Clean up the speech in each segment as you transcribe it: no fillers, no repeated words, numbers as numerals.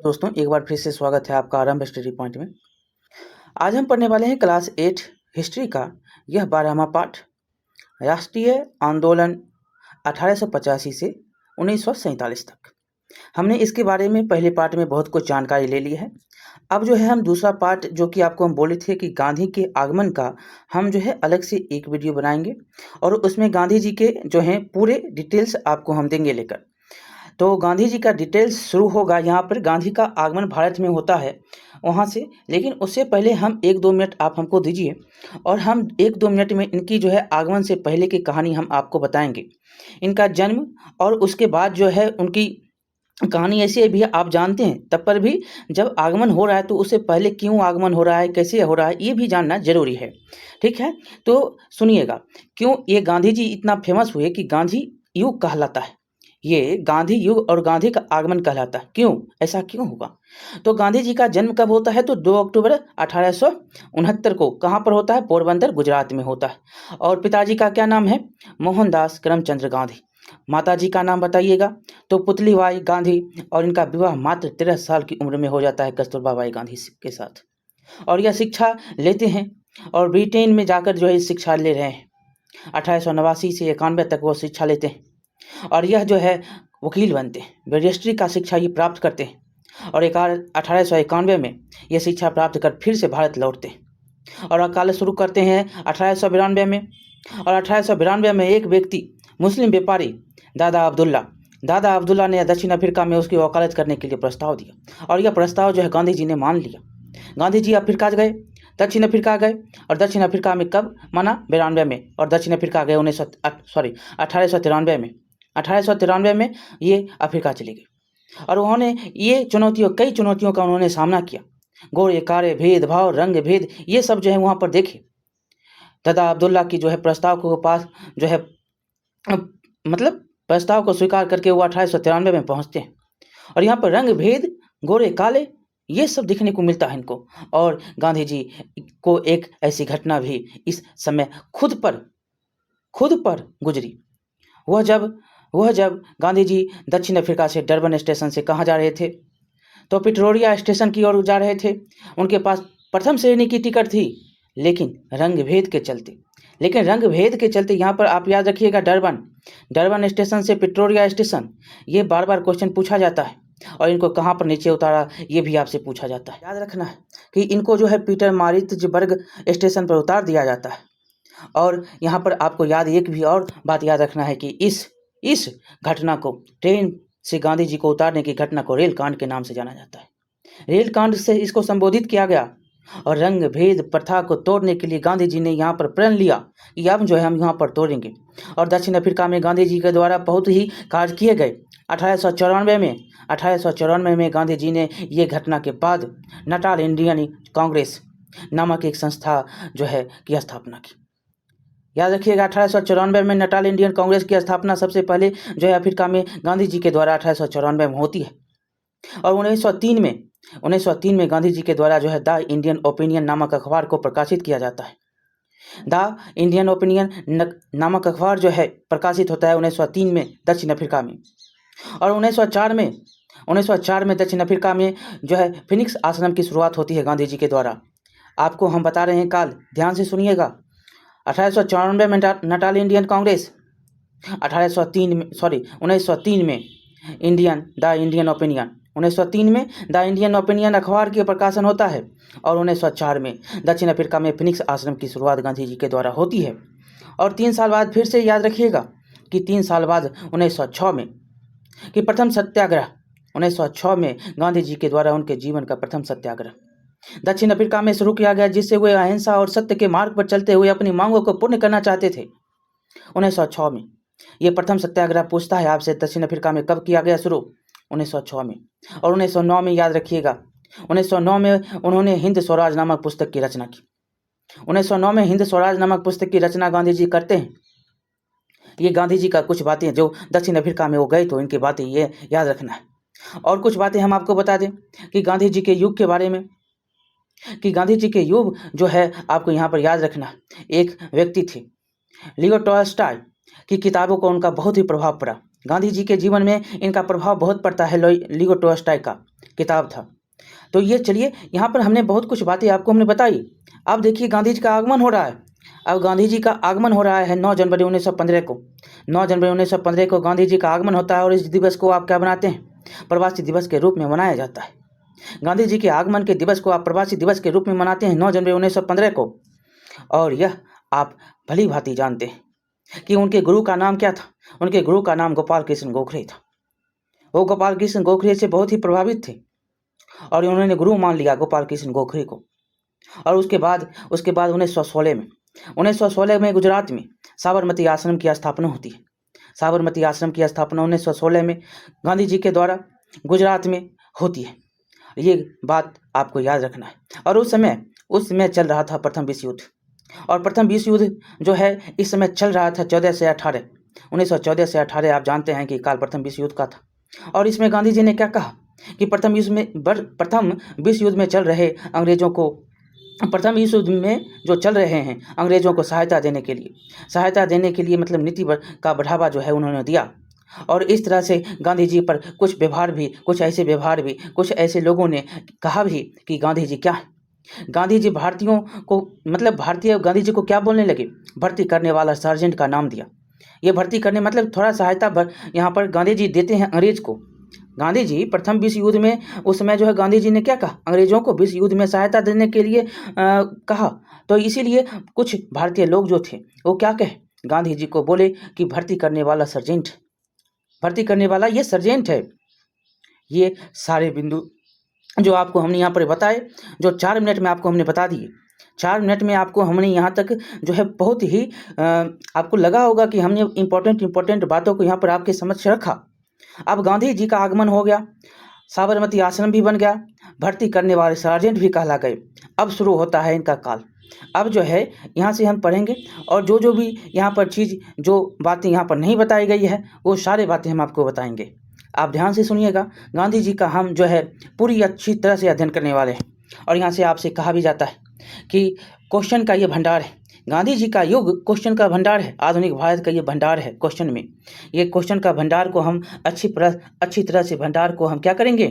दोस्तों, एक बार फिर से स्वागत है आपका आरंभ स्टडी पॉइंट में। आज हम पढ़ने वाले हैं क्लास 8 हिस्ट्री का यह 12वां पाठ, राष्ट्रीय आंदोलन 1885 से 1947 तक। हमने इसके बारे में पहले पार्ट में बहुत कुछ जानकारी ले ली है। अब जो है हम दूसरा पार्ट, जो कि आपको हम बोले थे कि गांधी के आगमन का, हम जो है अलग से एक वीडियो बनाएंगे और उसमें गांधी जी के जो हैं पूरे डिटेल्स आपको हम देंगे लेकर। तो गांधी जी का डिटेल्स शुरू होगा यहाँ पर। गांधी का आगमन भारत में होता है वहाँ से, लेकिन उससे पहले हम 1-2 मिनट आप हमको दीजिए और हम 1-2 मिनट में इनकी जो है आगमन से पहले की कहानी हम आपको बताएंगे, इनका जन्म। और उसके बाद जो है उनकी कहानी ऐसी भी आप जानते हैं, तब पर भी जब आगमन हो रहा है तो उससे पहले क्यों आगमन हो रहा है, कैसे हो रहा है, ये भी जानना जरूरी है। ठीक है, तो सुनिएगा क्यों ये गांधी जी इतना फेमस हुए कि गांधी युग कहलाता है। ये गांधी युग और गांधी का आगमन कहलाता है। क्यों, ऐसा क्यों होगा? तो गांधी जी का जन्म कब होता है? तो 2 अक्टूबर 1869 को। कहाँ पर होता है? पोरबंदर, गुजरात में होता है। और पिताजी का क्या नाम है? मोहनदास करमचंद्र गांधी। माताजी का नाम बताइएगा? तो पुतलीबाई गांधी। और इनका विवाह मात्र 13 साल की उम्र में हो जाता है कस्तूरबा बाई गांधी के साथ। और यह शिक्षा लेते हैं और ब्रिटेन में जाकर जो है शिक्षा ले रहे हैं। 1889 से 91 तक वो शिक्षा लेते हैं और यह जो है वकील बनते हैं, बैरिस्ट्री का शिक्षा ये प्राप्त करते हैं। और 1891 में ये शिक्षा प्राप्त कर फिर से भारत लौटते हैं और वकालत शुरू करते हैं 1892 में। और 1892 में एक व्यक्ति, मुस्लिम व्यापारी दादा अब्दुल्ला ने दक्षिण अफ्रीका में उसकी वकालत करने के लिए प्रस्ताव दिया और यह प्रस्ताव जो है गांधी जी ने मान लिया। गांधी जी अफ्रीका गए, दक्षिण अफ्रीका गए। और दक्षिण अफ्रीका में कब माना? 92 में। और दक्षिण अफ्रीका गए 1893 में। 1893 में ये अफ्रीका चले गए और उन्होंने कई चुनौतियों का उन्होंने सामना किया। गोरे कारे भेदभाव, रंग भेद, ये सब जो है वहाँ पर देखे। दादा अब्दुल्ला की जो है प्रस्ताव को पास जो है मतलब प्रस्ताव को स्वीकार करके वो 1893 में पहुँचते हैं और यहाँ पर रंग भेद, गोरे काले, ये सब देखने को मिलता है इनको। और गांधी जी को एक ऐसी घटना भी इस समय खुद पर गुजरी। वह जब गांधी जी दक्षिण अफ्रीका से डरबन स्टेशन से कहाँ जा रहे थे? तो पिटोरिया स्टेशन की ओर जा रहे थे। उनके पास प्रथम श्रेणी की टिकट थी, लेकिन रंग भेद के चलते यहाँ पर आप याद रखिएगा, डरबन स्टेशन से पिटोरिया स्टेशन, ये बार बार क्वेश्चन पूछा जाता है। और इनको कहाँ पर नीचे उतारा, ये भी आपसे पूछा जाता है। याद रखना है कि इनको जो है पीटरमारित्जबर्ग स्टेशन पर उतार दिया जाता है। और यहाँ पर आपको एक भी और बात याद रखना है कि इस घटना को, ट्रेन से गांधी जी को उतारने की घटना को रेल कांड के नाम से जाना जाता है। रेल कांड से इसको संबोधित किया गया। और रंग भेद प्रथा को तोड़ने के लिए गांधी जी ने यहाँ पर प्रण लिया कि अब जो है हम यहाँ पर तोड़ेंगे। और दक्षिण अफ्रीका में गांधी जी के द्वारा बहुत ही कार्य किए गए। 1894 में गांधी जी ने ये घटना के बाद नटाल इंडियन कांग्रेस नामक एक संस्था जो है की स्थापना की। याद रखिएगा, 1894 में नटाल इंडियन कांग्रेस की स्थापना सबसे पहले जो है अफ्रीका में गांधी जी के द्वारा 1894 में होती है। और 1903 में गांधी जी के द्वारा जो है द इंडियन ओपिनियन नामक अखबार को प्रकाशित किया जाता है। द इंडियन ओपिनियन नामक अखबार जो है प्रकाशित होता है 1903 में दक्षिण अफ्रीका में। और 1904 में दक्षिण अफ्रीका में जो है फिनिक्स आश्रम की शुरुआत होती है गांधी जी के द्वारा। आपको हम बता रहे हैं काल, ध्यान से सुनिएगा। 1894 में नटाल इंडियन कांग्रेस, 1903 में द इंडियन ओपिनियन, 1903 में द इंडियन ओपिनियन अखबार के प्रकाशन होता है। और 1904 में दक्षिण अफ्रीका में फिनिक्स आश्रम की शुरुआत गांधी जी के द्वारा होती है। और 3 साल बाद फिर से याद रखिएगा कि 3 साल बाद 1906 में कि प्रथम सत्याग्रह, 1906 में गांधी जी के द्वारा उनके जीवन का प्रथम सत्याग्रह दक्षिण अफ्रीका में शुरू किया गया, जिससे वे अहिंसा और सत्य के मार्ग पर चलते हुए अपनी मांगों को पूर्ण करना चाहते थे। 1906 में ये प्रथम सत्याग्रह पूछता है आपसे, दक्षिण अफ्रीका में कब किया गया शुरू? 1906 में। और 1909 में याद रखिएगा, 1909 में उन्होंने हिंद स्वराज नामक पुस्तक की रचना की। 1909 में हिंद स्वराज नामक पुस्तक की रचना गांधी जी करते हैं। ये गांधी जी का कुछ बातें जो दक्षिण अफ्रीका में वो गए तो इनकी बातें ये याद रखना है। और कुछ बातें हम आपको बता दें कि गांधी जी के युग के बारे में, कि गांधी जी के युग जो है आपको यहाँ पर याद रखना। एक व्यक्ति थे लियो टॉल्स्टॉय की किताबों को उनका बहुत ही प्रभाव पड़ा। गांधी जी के जीवन में इनका प्रभाव बहुत पड़ता है लियो टॉल्स्टॉय का। किताब था। तो ये चलिए यहाँ पर हमने बहुत कुछ बातें आपको हमने बताई। अब देखिए गांधी जी का आगमन हो रहा है। अब गांधी जी का आगमन हो रहा है 9 जनवरी 1915 को। 9 जनवरी 1915 को गांधी जी का आगमन होता है और इस दिवस को आप क्या बनाते हैं, प्रवासी दिवस के रूप में मनाया जाता है। गांधी जी के आगमन के दिवस को आप प्रवासी दिवस के रूप में मनाते हैं 9 जनवरी 1915 को। और यह आप भली भांति जानते हैं कि उनके गुरु का नाम क्या था। उनके गुरु का नाम गोपाल कृष्ण गोखले था। वो गोपाल कृष्ण गोखले से बहुत ही प्रभावित थे और उन्होंने गुरु मान लिया गोपाल कृष्ण गोखले को। और उसके बाद 1916 में गुजरात में साबरमती आश्रम की स्थापना होती है। साबरमती आश्रम की स्थापना 1916 में गांधी जी के द्वारा गुजरात में होती है। ये बात आपको याद रखना है। और उस समय चल रहा था प्रथम विश्व युद्ध। और प्रथम विश्व युद्ध जो है इस समय चल रहा था 14 से 18, 1914 से 18 आप जानते हैं कि काल प्रथम विश्व युद्ध का था। और इसमें गांधी जी ने क्या कहा कि प्रथम विश्व युद्ध में चल रहे अंग्रेजों को, प्रथम विश्व युद्ध में जो चल रहे हैं अंग्रेजों को सहायता देने के लिए मतलब नीति का बढ़ावा जो है उन्होंने दिया। और इस तरह से गांधी जी पर कुछ ऐसे लोगों ने कहा भी कि गांधी जी क्या है। गांधी जी भारतीयों को मतलब भारतीय गांधी जी को क्या बोलने लगे, भर्ती करने वाला सार्जेंट का नाम दिया। ये भर्ती करने मतलब थोड़ा सहायता यहाँ पर गांधी जी देते हैं अंग्रेज को। गांधी जी प्रथम विश्व युद्ध में उस समय जो है गांधी जी ने क्या कहा, अंग्रेजों को विश्व युद्ध में सहायता देने के लिए कहा। तो इसीलिए कुछ भारतीय लोग जो थे वो क्या कहे, गांधी जी को बोले कि भर्ती करने वाला ये सर्जेंट है। ये सारे बिंदु जो आपको हमने यहाँ पर बताए, जो 4 मिनट में आपको हमने बता दिए। 4 मिनट में आपको हमने यहाँ तक जो है बहुत ही आपको लगा होगा कि हमने इम्पोर्टेंट बातों को यहाँ पर आपके समक्ष रखा। अब गांधी जी का आगमन हो गया, साबरमती आश्रम भी बन गया, भर्ती करने वाले सार्जेंट भी कहला गए। अब शुरू होता है इनका काल। अब जो है यहाँ से हम पढ़ेंगे और जो भी यहाँ पर जो बातें यहाँ पर नहीं बताई गई है वो सारी बातें हम आपको बताएंगे। आप ध्यान से सुनिएगा। गांधी जी का हम जो है पूरी अच्छी तरह से अध्ययन करने वाले हैं। और यहाँ से आपसे कहा भी जाता है कि क्वेश्चन का ये भंडार है, गांधी जी का युग क्वेश्चन का भंडार है, आधुनिक भारत का ये भंडार है क्वेश्चन में। ये क्वेश्चन का भंडार को हम अच्छी तरह से भंडार को हम क्या करेंगे,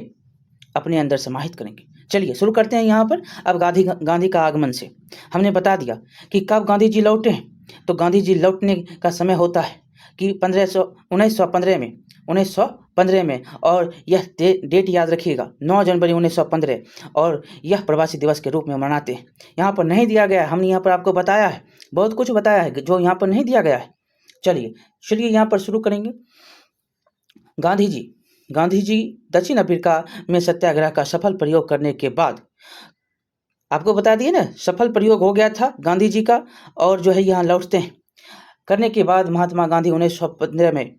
अपने अंदर समाहित करेंगे। चलिए शुरू करते हैं यहाँ पर। अब गांधी का आगमन से हमने बता दिया कि कब गांधी जी लौटे हैं। तो गांधी जी लौटने का समय होता है कि 1915 में। और यह डेट याद रखिएगा 9 जनवरी 1915। और यह प्रवासी दिवस के रूप में मनाते हैं। यहाँ पर नहीं दिया गया है, हमने यहाँ पर आपको बताया है, बहुत कुछ बताया है जो यहाँ पर नहीं दिया गया है। चलिए यहाँ पर शुरू करेंगे। गांधी जी दक्षिण अफ्रीका में सत्याग्रह का सफल प्रयोग करने के बाद, आपको बता दिए ना, सफल प्रयोग हो गया था गांधी जी का। और जो है यहाँ लौटते हैं। करने के बाद महात्मा गांधी 1915 में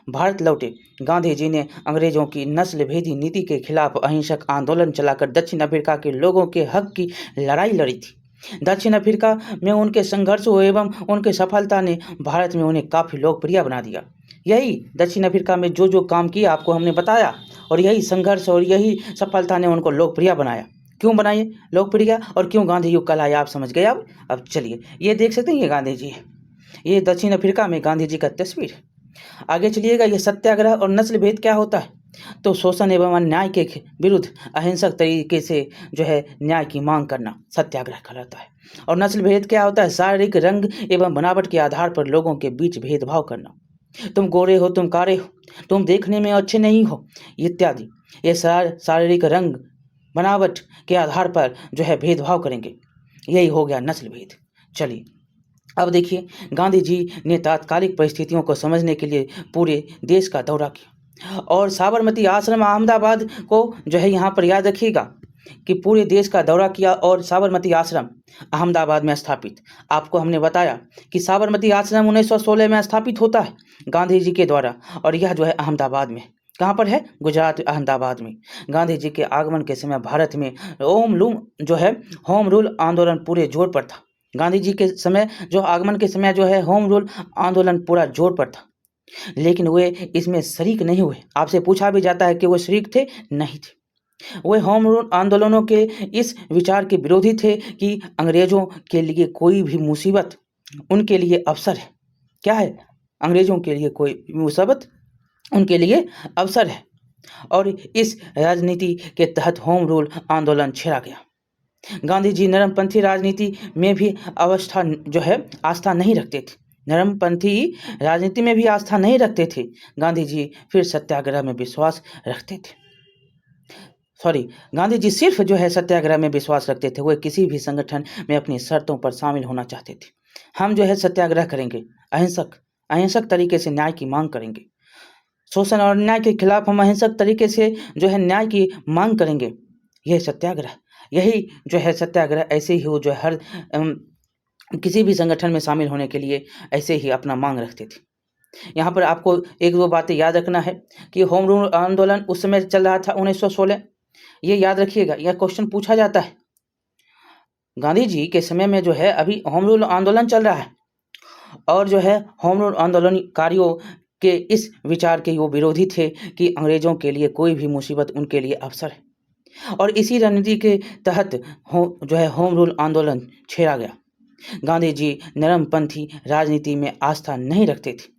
भारत लौटे। गांधी जी ने अंग्रेजों की नस्ल भेदी नीति के खिलाफ अहिंसक आंदोलन चलाकर दक्षिण अफ्रीका के लोगों के हक की लड़ाई लड़ी थी। दक्षिण अफ्रीका में उनके संघर्षों एवं उनके सफलता ने भारत में उन्हें काफ़ी लोकप्रिय बना दिया। यही दक्षिण अफ्रीका में जो काम किया आपको हमने बताया, और यही संघर्ष और यही सफलता ने उनको लोकप्रिय बनाया। क्यों बनाए लोकप्रिय और क्यों गांधी युग कहलाया, आप समझ गए। अब चलिए ये देख सकते हैं, ये गांधी जी है, ये दक्षिण अफ्रीका में गांधी जी का तस्वीर है। आगे चलिएगा। ये सत्याग्रह और नस्ल भेद क्या होता है, तो शोषण एवं अन्याय के विरुद्ध अहिंसक तरीके से जो है न्याय की मांग करना सत्याग्रह कहलाता है। और नस्ल भेद क्या होता है, शारीरिक रंग एवं बनावट के आधार पर लोगों के बीच भेदभाव करना। तुम गोरे हो, तुम कारे हो, तुम देखने में अच्छे नहीं हो इत्यादि। ये शारीरिक रंग बनावट के आधार पर जो है भेदभाव करेंगे, यही हो गया नस्ल भेद। चलिए अब देखिए, गांधी जी ने तात्कालिक परिस्थितियों को समझने के लिए पूरे देश का दौरा किया और साबरमती आश्रम अहमदाबाद को जो है यहाँ पर याद रखिएगा कि पूरे देश का दौरा किया और साबरमती आश्रम अहमदाबाद में स्थापित। आपको हमने बताया कि साबरमती आश्रम 1916 में स्थापित होता है गांधी जी के द्वारा, और यह जो है अहमदाबाद में, कहाँ पर है, गुजरात अहमदाबाद में। गांधी जी के आगमन के समय भारत में होम रूल आंदोलन पूरे जोर पर था। गांधी जी के समय जो आगमन के समय जो है होम रूल आंदोलन पूरा जोर पर था, लेकिन वे इसमें शरीक नहीं हुए। आपसे पूछा भी जाता है कि वो शरीक थे, नहीं थे। वे होम रूल आंदोलनों के इस विचार के विरोधी थे कि अंग्रेजों के लिए कोई भी मुसीबत उनके लिए अवसर है। क्या है, अंग्रेजों के लिए कोई मुसीबत उनके लिए अवसर है। और इस राजनीति के तहत होम रूल आंदोलन छेड़ा गया। गांधी जी नरमपंथी राजनीति में भी आस्था नहीं रखते थे। नरमपंथी राजनीति में भी आस्था नहीं रखते थे। गांधी जी फिर सत्याग्रह में विश्वास रखते थे। गांधी जी सिर्फ सत्याग्रह में विश्वास रखते थे। वो किसी भी संगठन में अपनी शर्तों पर शामिल होना चाहते थे। हम सत्याग्रह करेंगे, अहिंसक तरीके से न्याय की मांग करेंगे। शोषण और अन्याय के खिलाफ हम अहिंसक तरीके से न्याय की मांग करेंगे। यह सत्याग्रह, यही सत्याग्रह ऐसे ही वो हर किसी भी संगठन में शामिल होने के लिए ऐसे ही अपना मांग रखते थे। यहाँ पर आपको एक दो बातें याद रखना है कि होम रूल आंदोलन उस समय चल रहा था 1916। ये याद रखिएगा, यह क्वेश्चन पूछा जाता है। गांधी जी के समय में अभी होम रूल आंदोलन चल रहा है और होम रूल आंदोलनकारियों के इस विचार के वो विरोधी थे कि अंग्रेजों के लिए कोई भी मुसीबत उनके लिए अवसर है। और इसी रणनीति के तहत होम रूल आंदोलन छेड़ा गया। गांधी जी नरमपंथी राजनीति में आस्था नहीं रखते थे।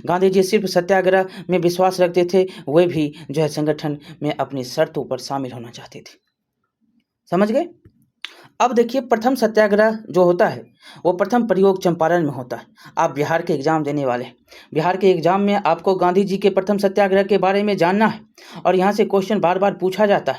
गांधी जी सिर्फ सत्याग्रह में विश्वास रखते थे। वे भी संगठन में अपनी शर्तों पर शामिल होना चाहते थे। समझ गए? अब देखिए, प्रथम सत्याग्रह जो होता है वो प्रथम प्रयोग चंपारण में होता है। आप बिहार के एग्जाम देने वाले हैं। बिहार के एग्जाम में आपको गांधी जी के प्रथम सत्याग्रह के बारे में जानना है और यहाँ से क्वेश्चन बार बार पूछा जाता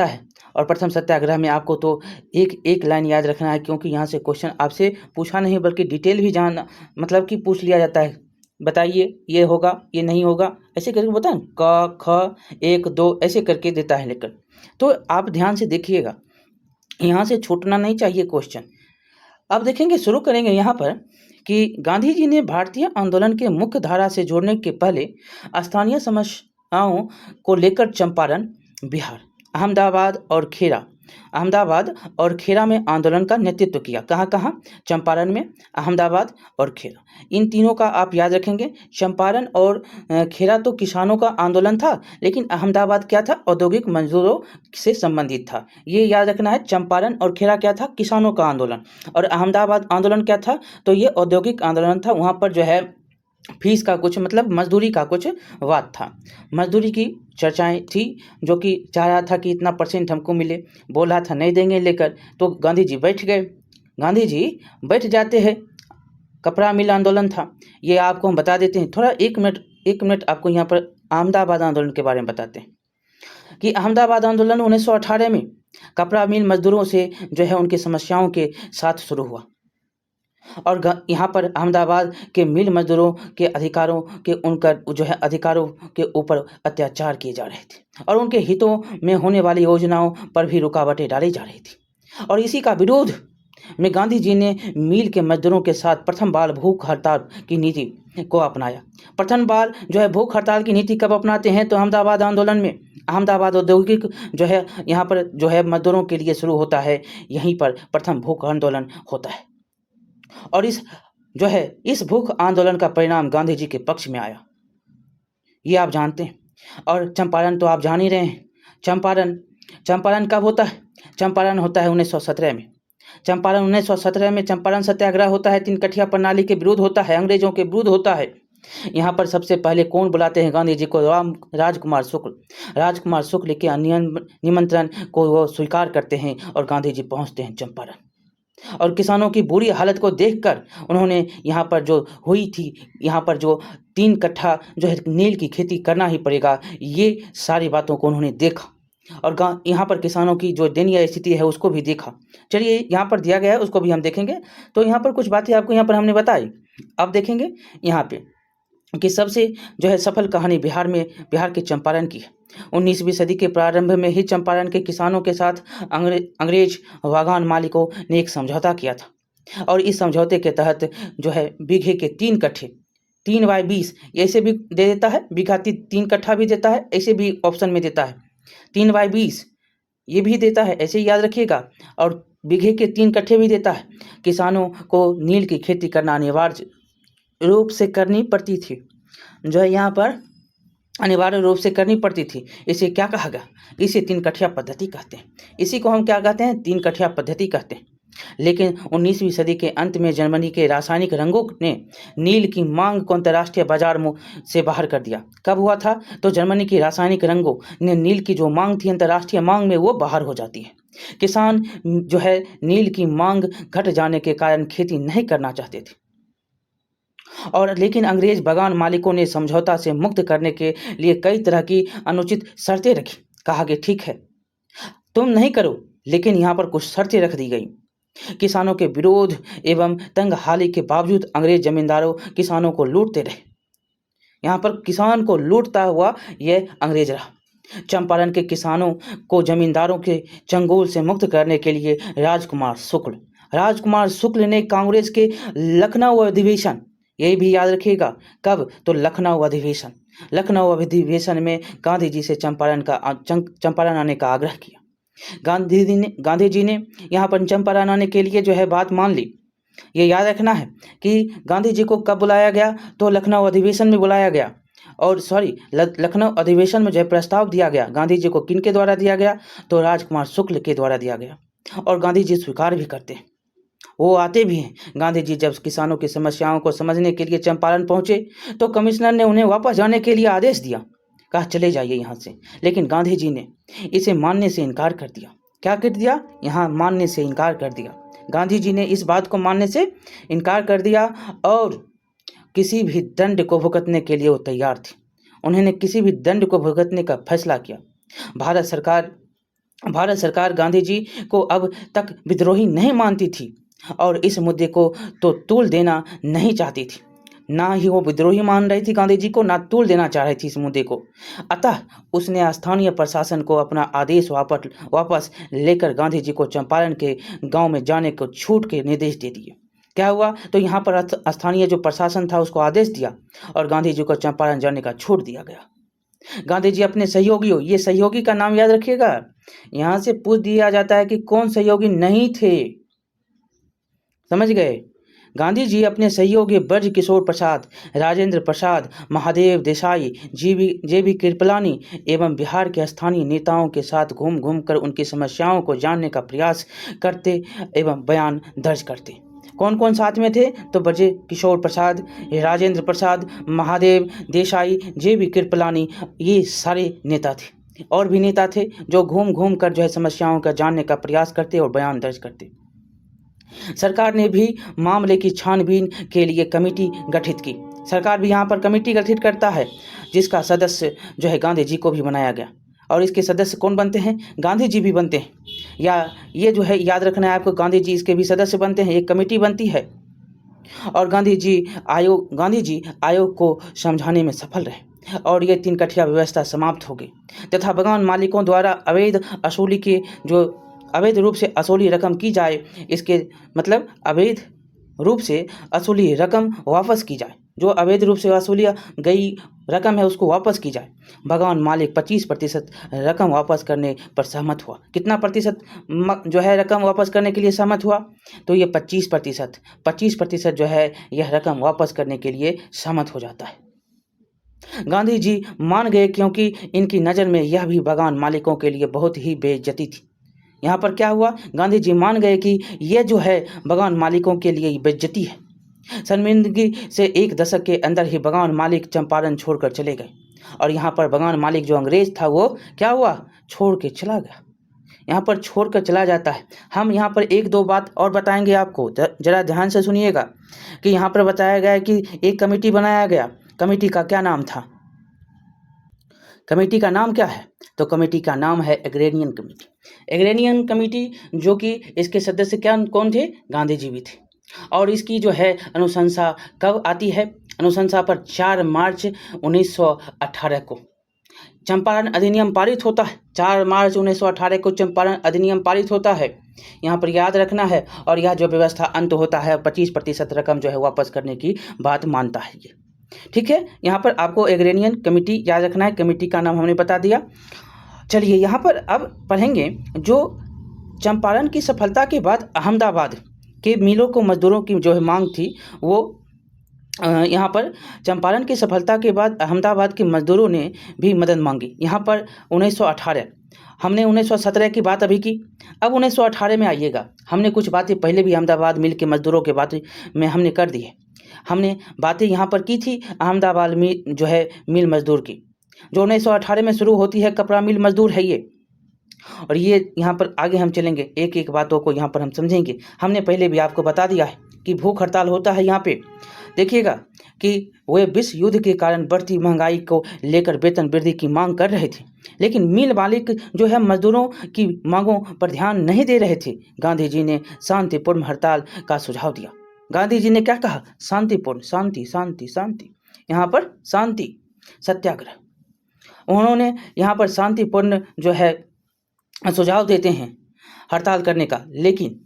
है। और प्रथम सत्याग्रह में आपको तो एक लाइन याद रखना है, क्योंकि यहाँ से क्वेश्चन आपसे पूछा नहीं बल्कि डिटेल भी जानना, मतलब कि पूछ लिया जाता है। बताइए ये होगा, ये नहीं होगा, ऐसे करके बताएं, क ख 1 2 ऐसे करके देता है लेकर। तो आप ध्यान से देखिएगा, यहाँ से छूटना नहीं चाहिए क्वेश्चन। अब देखेंगे, शुरू करेंगे यहाँ पर कि गांधी जी ने भारतीय आंदोलन के मुख्य धारा से जोड़ने के पहले स्थानीय समस्याओं को लेकर चंपारण, बिहार, अहमदाबाद और खेरा में आंदोलन का नेतृत्व किया। कहाँ? चंपारण में, अहमदाबाद और खेरा, इन तीनों का आप याद रखेंगे। चंपारण और खेरा तो किसानों का आंदोलन था, लेकिन अहमदाबाद क्या था? औद्योगिक मजदूरों से संबंधित था। ये याद रखना है। चंपारण और खेरा क्या था? किसानों का आंदोलन। और अहमदाबाद आंदोलन क्या था? तो ये औद्योगिक आंदोलन था। वहाँ पर फीस का कुछ, मतलब मजदूरी का कुछ वाद था। मजदूरी की चर्चाएं थी, जो कि चाह रहा था कि इतना परसेंट हमको मिले, बोल रहा था नहीं देंगे लेकर। तो गांधी जी बैठ गए। गांधी जी बैठ जाते हैं। कपड़ा मिल आंदोलन था, ये आपको हम बता देते हैं। थोड़ा एक मिनट आपको यहाँ पर अहमदाबाद आंदोलन के बारे में बताते हैं कि अहमदाबाद आंदोलन 1918 में कपड़ा मिल मजदूरों से उनकी समस्याओं के साथ शुरू हुआ। और यहाँ पर अहमदाबाद के मिल मजदूरों के अधिकारों के ऊपर अत्याचार किए जा रहे थे और उनके हितों में होने वाली योजनाओं पर भी रुकावटें डाली जा रही थी। और इसी का विरोध में गांधी जी ने मिल के मजदूरों के साथ प्रथम बार भूख हड़ताल की नीति को अपनाया। प्रथम बार भूख हड़ताल की नीति कब अपनाते हैं? तो अहमदाबाद आंदोलन में। अहमदाबाद औद्योगिक यहाँ पर मजदूरों के लिए शुरू होता है। यहीं पर प्रथम भूख आंदोलन होता है और इस भूख आंदोलन का परिणाम गांधी जी के पक्ष में आया, ये आप जानते हैं। और चंपारण तो आप जान ही रहे हैं। चंपारण कब होता है? चंपारण होता है 1917 में। चंपारण 1917 में चंपारण सत्याग्रह होता है। 3 कठिया प्रणाली के विरुद्ध होता है, अंग्रेजों के विरुद्ध होता है। यहाँ पर सबसे पहले कौन बुलाते हैं गांधी जी को? राजकुमार शुक्ल के निमंत्रण को वो स्वीकार करते हैं और गांधी जी पहुँचते हैं चंपारण। और किसानों की बुरी हालत को देखकर उन्होंने यहाँ पर 3 कट्ठा नील की खेती करना ही पड़ेगा, ये सारी बातों को उन्होंने देखा और यहाँ पर किसानों की जो दयनीय स्थिति है उसको भी देखा। चलिए, यहाँ पर दिया गया है, उसको भी हम देखेंगे। तो यहाँ पर कुछ बातें आपको यहाँ पर हमने बताई। अब देखेंगे यहाँ पे कि सबसे सफल कहानी बिहार के चंपारण की है। 19वीं सदी के प्रारंभ में ही चंपारण के किसानों के साथ अंग्रेज बागान मालिकों ने एक समझौता किया था और इस समझौते के तहत बीघे के 3 कट्ठे 3/20 ऐसे भी दे देता है, बीघा 3 कट्ठा भी देता है, ऐसे भी ऑप्शन में देता है। 3/20 ये भी देता है, ऐसे याद रखिएगा। और बीघे के 3 कट्ठे भी देता है। किसानों को नील की खेती करना अनिवार्य रूप से करनी पड़ती थी, यहाँ पर अनिवार्य रूप से करनी पड़ती थी। इसे क्या कहा गया? इसे 3 कठिया पद्धति कहते हैं। इसी को हम क्या कहते हैं? 3 कठिया पद्धति कहते हैं। लेकिन 19वीं सदी के अंत में जर्मनी के रासायनिक रंगों ने नील की मांग को अंतर्राष्ट्रीय बाजार से बाहर कर दिया। कब हुआ था? तो जर्मनी की रासायनिक रंगों ने नील की जो मांग थी अंतर्राष्ट्रीय मांग में वो बाहर हो जाती है। किसान जो है नील की मांग घट जाने के कारण खेती नहीं करना चाहते थे और लेकिन अंग्रेज बागान मालिकों ने समझौता से मुक्त करने के लिए कई तरह की अनुचित शर्तें रखी। कहा कि ठीक है तुम नहीं करो, लेकिन यहाँ पर कुछ शर्तें रख दी गई। किसानों के विरोध एवं तंगहाली के बावजूद अंग्रेज जमींदारों किसानों को लूटते रहे। यहाँ पर किसान को लूटता हुआ यह अंग्रेज रहा। चंपारण के किसानों को जमींदारों के चंगुल से मुक्त करने के लिए राजकुमार शुक्ल ने कांग्रेस के लखनऊ अधिवेशन, यही भी याद रखिएगा, कब? तो लखनऊ अधिवेशन में गांधी जी से चंपारण आने का आग्रह किया। गांधी जी ने यहाँ पर चंपारण आने के लिए जो है बात मान ली। ये याद रखना है कि गांधी जी को कब बुलाया गया? तो लखनऊ अधिवेशन में बुलाया गया। और लखनऊ अधिवेशन में जो प्रस्ताव दिया गया गांधी जी को किन के द्वारा दिया गया? तो राजकुमार शुक्ल के द्वारा दिया गया। और गांधी जी स्वीकार भी करते हैं, वो आते भी हैं। गांधी जी जब किसानों की समस्याओं को समझने के लिए चंपारण पहुंचे तो कमिश्नर ने उन्हें वापस जाने के लिए आदेश दिया, कहा चले जाइए यहाँ से। लेकिन गांधी जी ने इसे मानने से इनकार कर दिया। क्या कर दिया? यहाँ मानने से इनकार कर दिया। गांधी जी ने इस बात को मानने से इनकार कर दिया और किसी भी दंड को भुगतने के लिए वो तैयार थे। उन्होंने किसी भी दंड को भुगतने का फैसला किया। भारत सरकार गांधी जी को अब तक विद्रोही नहीं मानती थी और इस मुद्दे को तो तूल देना नहीं चाहती थी। ना ही वो विद्रोही मान रही थी गांधी जी को, ना तूल देना चाह रही थी इस मुद्दे को। अतः उसने स्थानीय प्रशासन को अपना आदेश वापस लेकर गांधी जी को चंपारण के गांव में जाने को छूट के निर्देश दे दिए। क्या हुआ? तो यहाँ पर स्थानीय जो प्रशासन था उसको आदेश दिया और गांधी जी को चंपारण जाने का छूट दिया गया। गांधी जी अपने सहयोगियों, ये सहयोगी का नाम याद रखिएगा, यहाँ से पूछ दिया जाता है कि कौन सहयोगी नहीं थे, समझ गए? गांधी जी अपने सहयोगी ब्रज किशोर प्रसाद, राजेंद्र प्रसाद, महादेव देसाई, जे बी कृपलानी एवं बिहार के स्थानीय नेताओं के साथ घूम घूम कर उनकी समस्याओं को जानने का प्रयास करते एवं बयान दर्ज करते। कौन कौन साथ में थे? तो ब्रज किशोर प्रसाद, राजेंद्र प्रसाद, महादेव देसाई, जे बी कृपलानी, ये सारे नेता थे। और भी नेता थे जो घूम घूम कर जो है समस्याओं का जानने का प्रयास करते और बयान दर्ज करते। सरकार ने भी मामले की छानबीन के लिए कमेटी गठित की। सरकार भी यहाँ पर कमेटी गठित करता है जिसका सदस्य जो है गांधी जी को भी बनाया गया। और इसके सदस्य कौन बनते हैं? गांधी जी भी बनते हैं, या ये जो है याद रखना है आपको, गांधी जी इसके भी सदस्य बनते हैं। एक कमेटी बनती है और गांधी जी आयोग को समझाने में सफल रहे और ये 3 कठिया व्यवस्था समाप्त हो गई तथा बागान मालिकों द्वारा अवैध रूप से असोली रकम की जाए, इसके मतलब अवैध रूप से असोली रकम वापस की जाए, जो अवैध रूप से असोली गई रकम है उसको वापस की जाए। बागान मालिक 25% रकम वापस करने पर सहमत हुआ। कितना प्रतिशत जो है रकम वापस करने के लिए सहमत हुआ? तो ये 25% जो है यह रकम वापस करने के लिए सहमत हो जाता है। गांधी जी मान गए क्योंकि इनकी नज़र में यह भी बागान मालिकों के लिए बहुत ही बेइज्जती थी। यहाँ पर क्या हुआ? गांधी जी मान गए कि यह जो है बागान मालिकों के लिए बेइज्जती है। शर्मिंदगी से 1 दशक के अंदर ही बागान मालिक चंपारण छोड़कर चले गए और यहाँ पर बागान मालिक जो अंग्रेज था वो क्या हुआ? छोड़ के चला गया। यहाँ पर छोड़कर चला जाता है। हम यहाँ पर 1-2 बात और बताएंगे आपको, जरा ध्यान से सुनिएगा कि यहाँ पर बताया गया है कि एक कमेटी बनाया गया। कमेटी का क्या नाम था? कमेटी का नाम क्या है? तो कमेटी का नाम है एग्रेरियन कमेटी। एग्रेरियन कमेटी जो कि इसके सदस्य कौन थे? गांधी जी भी थे। और इसकी जो है अनुशंसा कब आती है? अनुशंसा पर 4 मार्च 1918 को चंपारण अधिनियम पारित होता है। 4 मार्च 1918 को चंपारण अधिनियम पारित होता है, यहाँ पर याद रखना है। और यह जो व्यवस्था अंत होता है 25% रकम जो है वापस करने की बात मानता है ये, ठीक है। यहाँ पर आपको एग्रेरियन कमेटी याद रखना है। कमेटी का नाम हमने बता दिया। चलिए यहाँ पर अब पढ़ेंगे जो चंपारण की सफलता के बाद अहमदाबाद के मिलों को मजदूरों की जो है मांग थी वो यहाँ पर चंपारण की सफलता के बाद अहमदाबाद के मजदूरों ने भी मदद मांगी। यहाँ पर हमने 1917 की बात अभी की। अब 1918 में आइएगा। हमने कुछ बातें पहले भी अहमदाबाद मिल के मज़दूरों के बातें में हमने कर दी है। हमने बातें यहाँ पर की थी अहमदाबाद मिल जो है मिल मज़दूर की, जो 1918 में शुरू होती है। कपड़ा मिल मज़दूर है ये। और ये यहाँ पर आगे हम चलेंगे, एक एक बातों को यहाँ पर हम समझेंगे। हमने पहले भी आपको बता दिया है कि भूख हड़ताल होता है यहाँ पे। देखिएगा कि वे विश्व युद्ध के कारण बढ़ती महंगाई को लेकर वेतन वृद्धि की मांग कर रहे थे, लेकिन मिल मालिक जो है मजदूरों की मांगों पर ध्यान नहीं दे रहे थे। गांधी जी ने शांतिपूर्ण हड़ताल का सुझाव दिया। गांधी जी ने क्या कहा? शांतिपूर्ण, शांति शांति शांति, यहाँ पर शांति, सत्याग्रह। उन्होंने यहाँ पर शांतिपूर्ण जो है सुझाव देते हैं हड़ताल करने का, लेकिन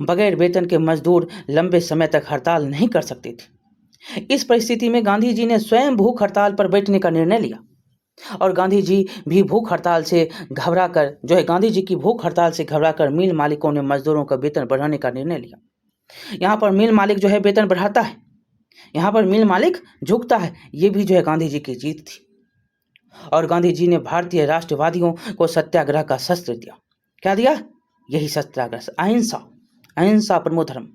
बगैर वेतन के मजदूर लंबे समय तक हड़ताल नहीं कर सकते थे। इस परिस्थिति में गांधी जी ने स्वयं भूख हड़ताल पर बैठने का निर्णय लिया। और गांधी जी भी भूख हड़ताल से घबराकर जो है गांधी जी की भूख हड़ताल से घबराकर मिल मालिकों ने मजदूरों का वेतन बढ़ाने का निर्णय लिया। यहाँ पर मिल मालिक जो है वेतन बढ़ाता है, यहाँ पर मिल मालिक झुकता है। ये भी जो है गांधी जी की जीत थी। और गांधी जी ने भारतीय राष्ट्रवादियों को सत्याग्रह का शस्त्र दिया। क्या दिया? यही सत्याग्रह, अहिंसा, अहिंसा परमो धर्म।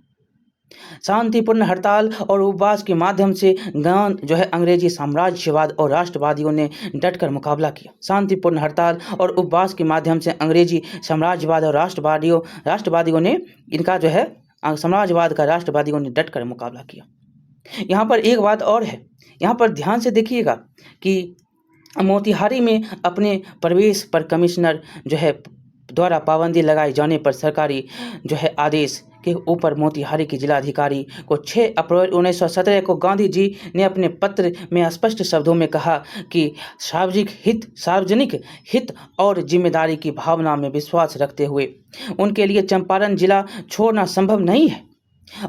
शांतिपूर्ण हड़ताल और उपवास के माध्यम से जो है अंग्रेजी साम्राज्यवाद और राष्ट्रवादियों ने डटकर मुकाबला किया। शांतिपूर्ण हड़ताल और उपवास के माध्यम से अंग्रेजी साम्राज्यवाद और राष्ट्रवादियों ने इनका जो है साम्राज्यवाद का राष्ट्रवादियों ने डटकर मुकाबला किया। यहाँ पर एक बात और है, यहाँ पर ध्यान से देखिएगा कि मोतिहारी में अपने प्रवेश पर कमिश्नर जो है द्वारा पाबंदी लगाए जाने पर सरकारी जो है आदेश के ऊपर मोतिहारी के जिलाधिकारी को 6 अप्रैल 1917 को गांधी जी ने अपने पत्र में स्पष्ट शब्दों में कहा कि सार्वजनिक हित और जिम्मेदारी की भावना में विश्वास रखते हुए उनके लिए चंपारण जिला छोड़ना संभव नहीं है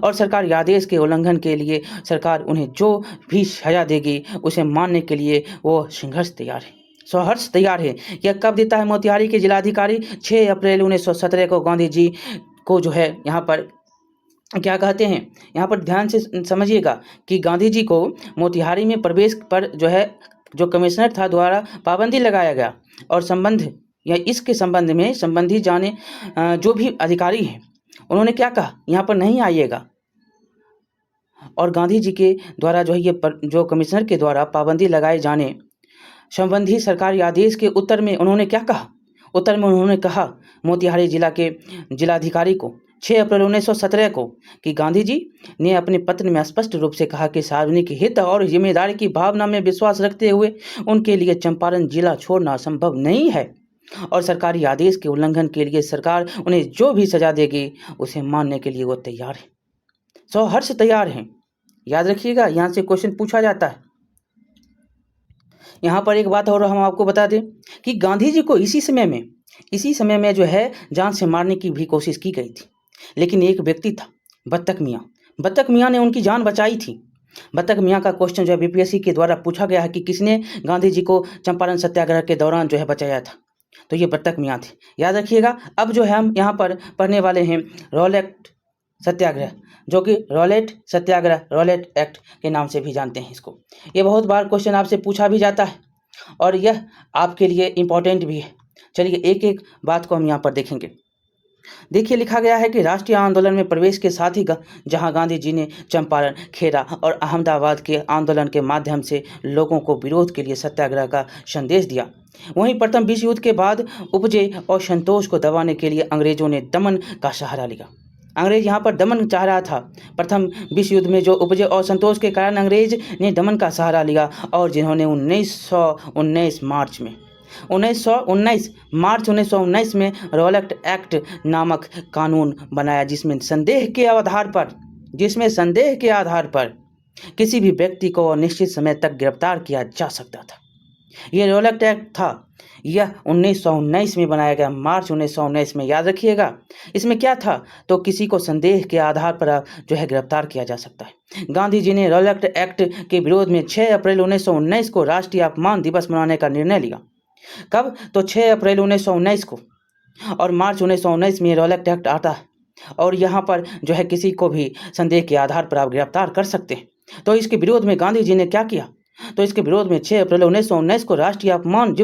और सरकारी आदेश के उल्लंघन के लिए सरकार उन्हें जो भी सजा देगी उसे मानने के लिए वो सहर्ष तैयार है। यह कब देता है मोतिहारी के जिलाधिकारी? 6 अप्रैल 1917 को गांधी जी को जो है यहाँ पर क्या कहते हैं, यहाँ पर ध्यान से समझिएगा कि गांधी जी को मोतिहारी में प्रवेश पर जो है जो कमिश्नर था द्वारा पाबंदी लगाया गया और संबंध या इसके संबंध में संबंधी जाने जो भी अधिकारी हैं उन्होंने क्या कहा, यहाँ पर नहीं आइएगा। और गांधी जी के द्वारा जो है ये जो कमिश्नर के द्वारा पाबंदी लगाए जाने संबंधी सरकारी आदेश के उत्तर में उन्होंने क्या कहा? उत्तर में उन्होंने कहा मोतिहारी जिला के जिलाधिकारी को 6 अप्रैल 1917 को कि गांधी जी ने अपने पत्र में स्पष्ट रूप से कहा कि सार्वजनिक हित और जिम्मेदारी की भावना में विश्वास रखते हुए उनके लिए चंपारण जिला छोड़ना संभव नहीं है और सरकारी आदेश के उल्लंघन के लिए सरकार उन्हें जो भी सजा देगी उसे मानने के लिए वो तैयार है, सहर्ष तैयार हैं। याद रखिएगा, यहाँ से क्वेश्चन पूछा जाता है। यहाँ पर एक बात और हम आपको बता दें कि गांधी जी को इसी समय में जो है जान से मारने की भी कोशिश की गई थी, लेकिन एक व्यक्ति था बत्तख मियाँ ने उनकी जान बचाई थी। बत्तख मियाँ का क्वेश्चन जो है बीपीएससी के द्वारा पूछा गया है कि किसने गांधी जी को चंपारण सत्याग्रह के दौरान जो है बचाया था, तो ये बत्तख मियाँ थे। याद रखिएगा। अब जो है हम यहाँ पर पढ़ने वाले हैं रॉलेट सत्याग्रह, जो कि रॉलेट एक्ट के नाम से भी जानते हैं इसको। ये बहुत बार क्वेश्चन आपसे पूछा भी जाता है और यह आपके लिए इम्पोर्टेंट भी है। चलिए एक एक बात को हम यहाँ पर देखेंगे। देखिए लिखा गया है कि राष्ट्रीय आंदोलन में प्रवेश के साथ ही जहां गांधी जी ने चंपारण, खेड़ा और अहमदाबाद के आंदोलन के माध्यम से लोगों को विरोध के लिए सत्याग्रह का संदेश दिया, वहीं प्रथम विश्व युद्ध के बाद उपजे असंतोष को दबाने के लिए अंग्रेजों ने दमन का सहारा लिया। अंग्रेज यहाँ पर दमन चाह रहा था। प्रथम विश्व युद्ध में जो उपजे असंतोष के कारण अंग्रेज ने दमन का सहारा लिया और जिन्होंने 1919 मार्च 1919 में रॉलेट एक्ट नामक कानून बनाया, जिसमें संदेह के आधार पर किसी भी व्यक्ति को निश्चित समय तक गिरफ्तार किया जा सकता था। यह रॉलेट एक्ट था, यह 1919 में बनाया गया, मार्च 1919 में। याद रखिएगा। इसमें क्या था, तो किसी को संदेह के आधार पर जो है गिरफ्तार किया जा सकता है। गांधी जी ने रॉलेट एक्ट के विरोध में 6 अप्रैल 1919 को राष्ट्रीय अपमान दिवस मनाने का निर्णय लिया। कब, तो 6 अप्रैल 1919 को। और मार्च 1919 में रॉलेट एक्ट आता है और यहाँ पर जो है किसी को भी संदेह के आधार पर आप गिरफ्तार कर सकते हैं। तो इसके विरोध में गांधी जी ने क्या किया, तो इसके विरोध में 6 अप्रैल 1919 को राष्ट्रीय अपमान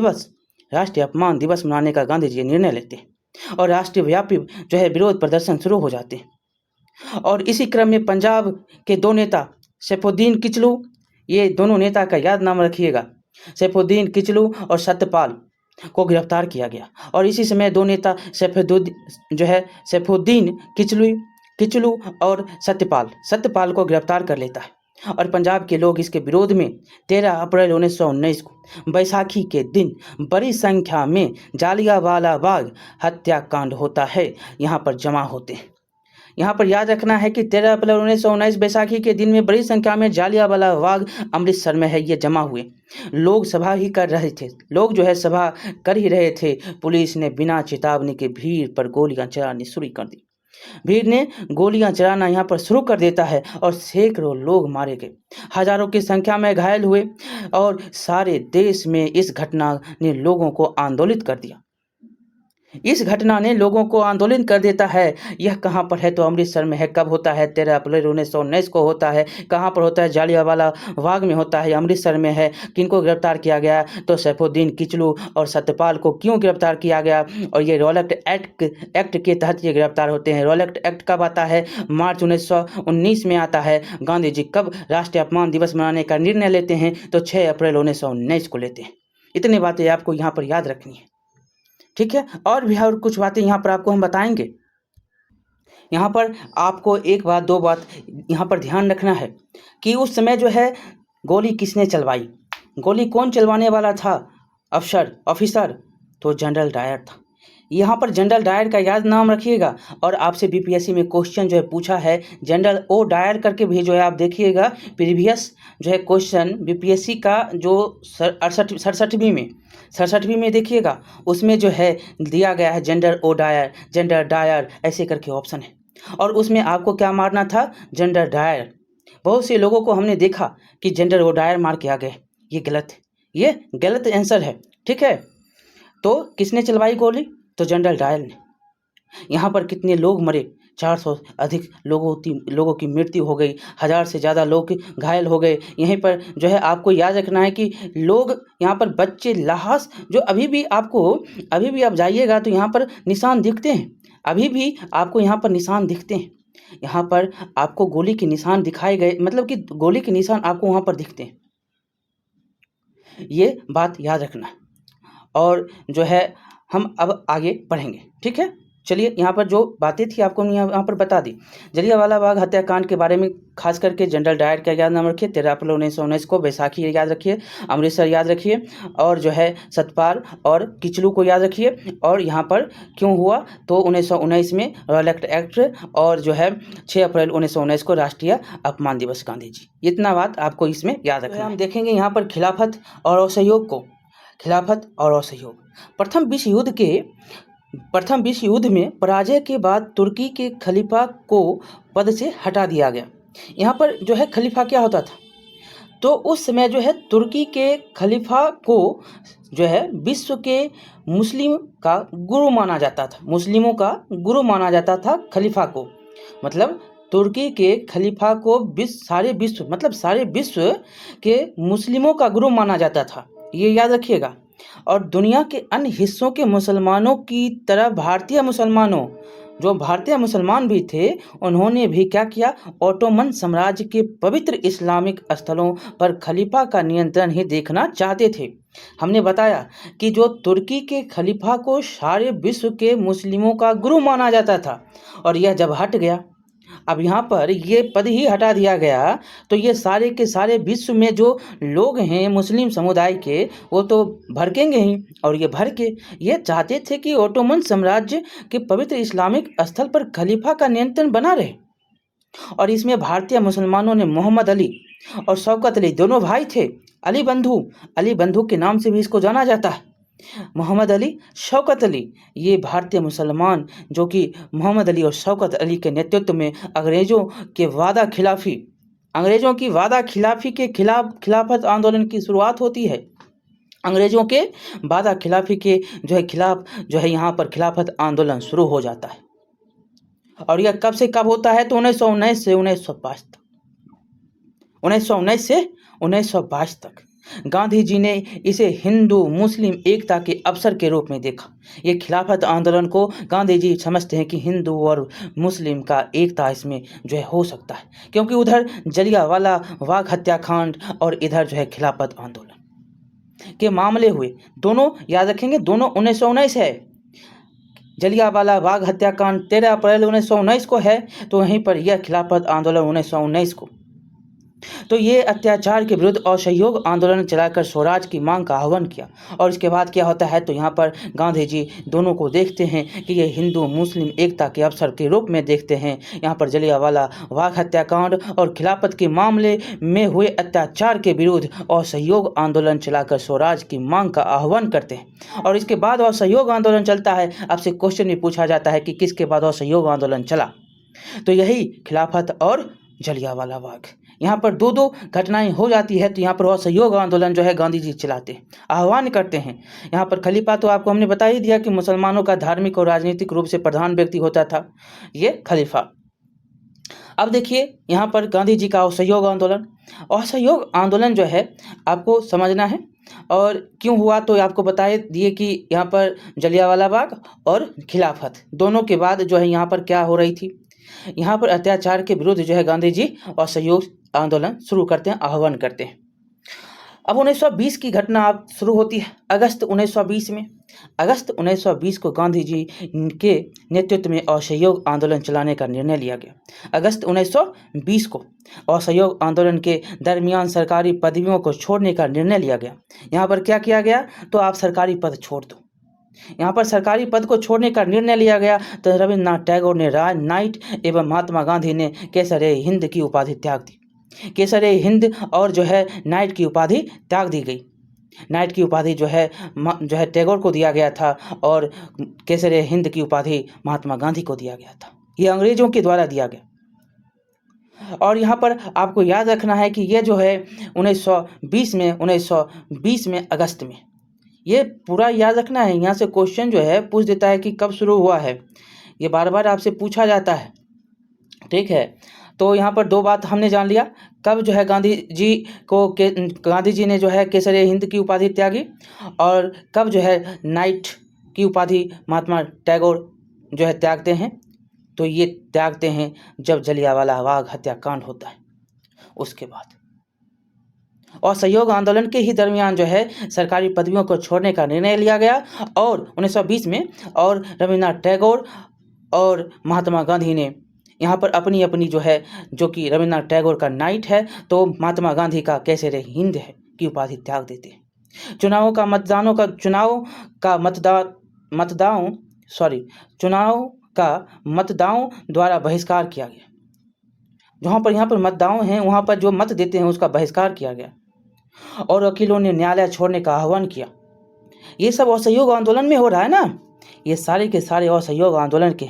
राष्ट्रीय अपमान दिवस मनाने का गांधी जी निर्णय लेते हैं और राष्ट्रीय व्यापी विरोध प्रदर्शन शुरू हो जाते हैं। और इसी क्रम में पंजाब के दो नेता सैफुद्दीन किचलू, ये दोनों नेता का याद नाम रखिएगा, सैफुद्दीन किचलू और सत्यपाल को गिरफ्तार किया गया। और इसी समय दो नेता सैफुद्दीन किचलू और सत्यपाल को गिरफ्तार कर लेता है। और पंजाब के लोग इसके विरोध में 13 अप्रैल 1919 को बैसाखी के दिन बड़ी संख्या में जालियांवाला बाग हत्याकांड होता है, यहाँ पर जमा होते हैं। यहाँ पर याद रखना है कि 13 अप्रैल 1919 बैसाखी के दिन में बड़ी संख्या में जालियांवाला बाग अमृतसर में है, ये जमा हुए लोग सभा ही कर रहे थे, सभा कर ही रहे थे। पुलिस ने बिना चेतावनी के भीड़ पर गोलियां चलानी शुरू कर दी। भीड़ ने गोलियां चलाना यहाँ पर शुरू कर देता है और सैकड़ों लोग मारे गए, हजारों की संख्या में घायल हुए और सारे देश में इस घटना ने लोगों को आंदोलित कर दिया। इस घटना ने लोगों को आंदोलित कर देता है। यह कहाँ पर है? तो अमृतसर में है। कब होता है? 13 अप्रैल 1919 को होता है। कहाँ पर होता है? जालियांवाला बाग में होता है, अमृतसर में है। किनको गिरफ्तार किया गया? तो सैफुद्दीन किचलू और सत्यपाल को क्यों गिरफ्तार किया गया? और ये रॉलेट एक्ट के तहत ये गिरफ्तार होते हैं। रॉलेट एक्ट कब आता है? मार्च 1919 में आता है। गांधी जी कब राष्ट्रीय अपमान दिवस मनाने का निर्णय लेते हैं? तो 6 अप्रैल 1919 को लेते हैं। इतनी बातें आपको यहाँ पर याद रखनी है, ठीक है। और भी और कुछ बातें यहाँ पर आपको हम बताएंगे। यहाँ पर आपको एक बात दो बात यहाँ पर ध्यान रखना है कि उस समय गोली किसने चलवाई, गोली कौन चलवाने वाला था? ऑफिसर तो जनरल डायर था। यहाँ पर जनरल डायर का याद नाम रखिएगा। और आपसे बीपीएससी में क्वेश्चन पूछा है जनरल ओ डायर करके भी आप देखिएगा। प्रीवियस क्वेश्चन बीपीएससी का जो 67वीं में देखिएगा, उसमें दिया गया है जनरल डायर ऐसे करके ऑप्शन है। और उसमें आपको क्या मारना था? General Dyer. बहुत से लोगों को हमने देखा कि जनरल ओ डायर मार के आ गए, ये गलत आंसर है, ठीक है। तो किसने चलवाई गोली? तो जनरल डायर ने। यहाँ पर कितने लोग मरे? 400 अधिक लोगों की मृत्यु हो गई, 1000 से ज़्यादा लोग घायल हो गए। यहीं पर आपको याद रखना है कि लोग यहाँ पर बच्चे लाश अभी भी आप जाइएगा तो यहाँ पर निशान दिखते हैं, अभी भी आपको यहाँ पर निशान दिखते हैं। यहाँ पर आपको गोली के निशान दिखाए गए, मतलब कि गोली के निशान आपको वहाँ पर दिखते हैं, ये बात याद रखना। और हम अब आगे बढ़ेंगे, ठीक है। चलिए, यहाँ पर जो बातें थी आपको हमने यहाँ पर बता दी। जलियांवाला बाग हत्याकांड के बारे में खास करके जनरल डायर का याद नाम रखिए। 13 अप्रैल 1919 को बैसाखी याद रखिए, अमृतसर याद रखिए, और सतपाल और किचलू को याद रखिए। और यहाँ पर क्यों हुआ? तो 1919 में रॉलेट एक्ट और 6 अप्रैल 1919 को राष्ट्रीय अपमान दिवस गांधी जी। इतना बात आपको इसमें याद रखना है। हम देखेंगे यहाँ पर खिलाफत और असहयोग। प्रथम विश्व युद्ध में पराजय के बाद तुर्की के खलीफा को पद से हटा दिया गया। यहाँ पर खलीफा क्या होता था? तो उस समय तुर्की के खलीफा को विश्व के मुस्लिम का गुरु माना जाता था। मुस्लिमों का गुरु माना जाता था खलीफा को, मतलब तुर्की के खलीफा को सारे विश्व के मुस्लिमों का गुरु माना जाता था, ये याद रखिएगा। और दुनिया के अन्य हिस्सों के मुसलमानों की तरह भारतीय मुसलमान भी थे, उन्होंने भी क्या किया? ओटोमन साम्राज्य के पवित्र इस्लामिक स्थलों पर खलीफा का नियंत्रण ही देखना चाहते थे। हमने बताया कि जो तुर्की के खलीफा को सारे विश्व के मुस्लिमों का गुरु माना जाता था, और यह जब हट गया, अब यहाँ पर ये पद ही हटा दिया गया, तो ये सारे के सारे विश्व में जो लोग हैं मुस्लिम समुदाय के, वो तो भड़केंगे ही। और ये भड़के ये चाहते थे कि ओटोमन साम्राज्य के पवित्र इस्लामिक स्थल पर खलीफा का नियंत्रण बना रहे। और इसमें भारतीय मुसलमानों ने मोहम्मद अली और शौकत अली, दोनों भाई थे, अली बंधु के नाम से भी इसको जाना जाता है। मोहम्मद अली, शौकत अली, ये भारतीय मुसलमान जो कि मोहम्मद अली और शौकत अली के नेतृत्व में अंग्रेजों की वादा खिलाफी के खिलाफत आंदोलन की शुरुआत होती है। अंग्रेजों के वादा खिलाफी के खिलाफ यहाँ पर खिलाफत आंदोलन शुरू हो जाता है। और यह कब से कब होता है? तो 1919 से 1922 तक। गांधी जी ने इसे हिंदू मुस्लिम एकता के अवसर के रूप में देखा। ये खिलाफत आंदोलन को गांधी जी समझते हैं कि हिंदू और मुस्लिम का एकता इसमें जो है हो सकता है, क्योंकि उधर जलियांवाला बाग हत्याकांड और इधर जो है खिलाफत आंदोलन के मामले हुए। दोनों याद रखेंगे, दोनों 1919 है। जलियांवाला बाग हत्याकांड 13 अप्रैल 1919 को है, तो वहीं पर यह खिलाफत आंदोलन 1919 को। तो ये अत्याचार के विरुद्ध असहयोग आंदोलन चलाकर स्वराज की मांग का आह्वान किया। और इसके बाद क्या होता है, तो यहाँ पर गांधी जी दोनों को देखते हैं कि ये हिंदू मुस्लिम एकता के अवसर के रूप में देखते हैं। यहाँ पर जलियांवाला बाग हत्याकांड और खिलाफत के मामले में हुए अत्याचार के विरुद्ध असहयोग आंदोलन चलाकर स्वराज की मांग का आह्वान करते हैं। और इसके बाद असहयोग आंदोलन चलता है। आपसे क्वेश्चन भी पूछा जाता है कि किसके बाद असहयोग आंदोलन चला, तो यही खिलाफत और जलियांवाला बाग। यहाँ पर दो दो घटनाएं हो जाती है, तो यहाँ पर असहयोग आंदोलन जो है गांधी जी चलाते हैं, आह्वान करते हैं। यहाँ पर खलीफा तो आपको हमने बता ही दिया कि मुसलमानों का धार्मिक और राजनीतिक रूप से प्रधान व्यक्ति होता था ये खलीफा। अब देखिए यहाँ पर गांधी जी का असहयोग आंदोलन। असहयोग आंदोलन जो है आपको समझना है, और क्यों हुआ तो आपको बता दिए कि यहाँ पर जलियांवाला बाग और खिलाफत दोनों के बाद जो है यहाँ पर क्या हो रही थी। यहाँ पर अत्याचार के विरुद्ध जो है गांधी जी असहयोग आंदोलन शुरू करते हैं, आह्वान करते हैं। अब 1920 की घटना आप शुरू होती है अगस्त 1920 में। अगस्त 1920 को गांधी जी के नेतृत्व में असहयोग आंदोलन चलाने का निर्णय लिया गया। अगस्त 1920 को असहयोग आंदोलन के दरमियान सरकारी पदवियों को छोड़ने का निर्णय लिया गया। यहाँ पर क्या किया गया, तो आप सरकारी पद छोड़ दो। यहाँ पर सरकारी पद को छोड़ने का निर्णय लिया गया, तो रविन्द्रनाथ टैगोर ने राज नाइट एवं महात्मा गांधी ने केसर-ए-हिंद की उपाधि त्याग दी। केसर-ए-हिंद और जो है नाइट की उपाधि त्याग दी गई। नाइट की उपाधि जो है टैगोर को दिया गया था, और केसर-ए-हिंद की उपाधि महात्मा गांधी को दिया गया था। ये अंग्रेजों के द्वारा दिया गया। और यहाँ पर आपको याद रखना है कि ये जो है 1920 में अगस्त में, ये पूरा याद रखना है। यहाँ से क्वेश्चन जो है पूछ देता है कि कब शुरू हुआ है, ये बार बार आपसे पूछा जाता है, ठीक है। तो यहाँ पर दो बात हमने जान लिया, कब जो है गांधी जी ने जो है केसर-ए-हिंद की उपाधि त्यागी, और कब जो है नाइट की उपाधि महात्मा टैगोर जो है त्यागते हैं। तो ये त्यागते हैं जब जलियांवाला बाग हत्याकांड होता है, उसके बाद। और सहयोग आंदोलन के ही दरमियान जो है सरकारी पदवियों को छोड़ने का निर्णय लिया गया, और 1920 में, और रविन्द्रनाथ टैगोर और महात्मा गांधी ने यहाँ पर अपनी अपनी जो है, जो कि रविन्द्रनाथ टैगोर का नाइट है, तो महात्मा गांधी का केसर-ए-हिंद है की उपाधि त्याग देते हैं। चुनाव का मतदाओं द्वारा बहिष्कार किया गया। जहाँ पर यहाँ पर मतदान हैं, वहाँ पर जो मत देते हैं उसका बहिष्कार किया गया, और वकीलों ने न्यायालय छोड़ने का आह्वान किया। ये सब असहयोग आंदोलन में हो रहा है ना, ये सारे के सारे असहयोग आंदोलन के।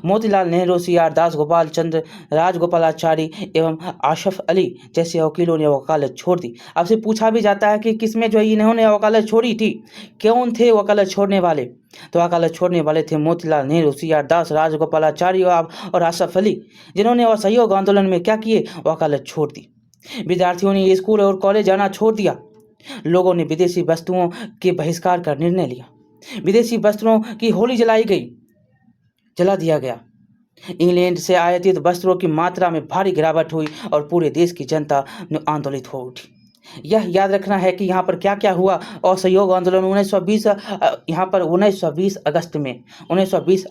मोतीलाल नेहरू, CR दास, गोपाल चंद्र, राजगोपालाचारी एवं आशफ अली जैसे वकीलों ने वकालत छोड़ दी। आपसे पूछा भी जाता है कि किसमें जो इन्होंने वकालत छोड़ी थी, कौन थे वकालत छोड़ने वाले, तो वकालत छोड़ने वाले थे मोतीलाल नेहरू, CR दास, राजगोपालाचारी और आशफ अली, जिन्होंने असहयोग आंदोलन में क्या किए, वकालत छोड़ दी। विद्यार्थियों ने स्कूल और कॉलेज जाना छोड़ दिया। लोगों ने विदेशी वस्तुओं के बहिष्कार का निर्णय लिया। विदेशी वस्त्रों की होली जला दिया गया। इंग्लैंड से आयातित वस्त्रों की मात्रा में भारी गिरावट हुई और पूरे देश की जनता आंदोलित हो उठी। यह याद रखना है कि यहाँ पर क्या क्या हुआ। असहयोग आंदोलन 1920 यहाँ पर 1920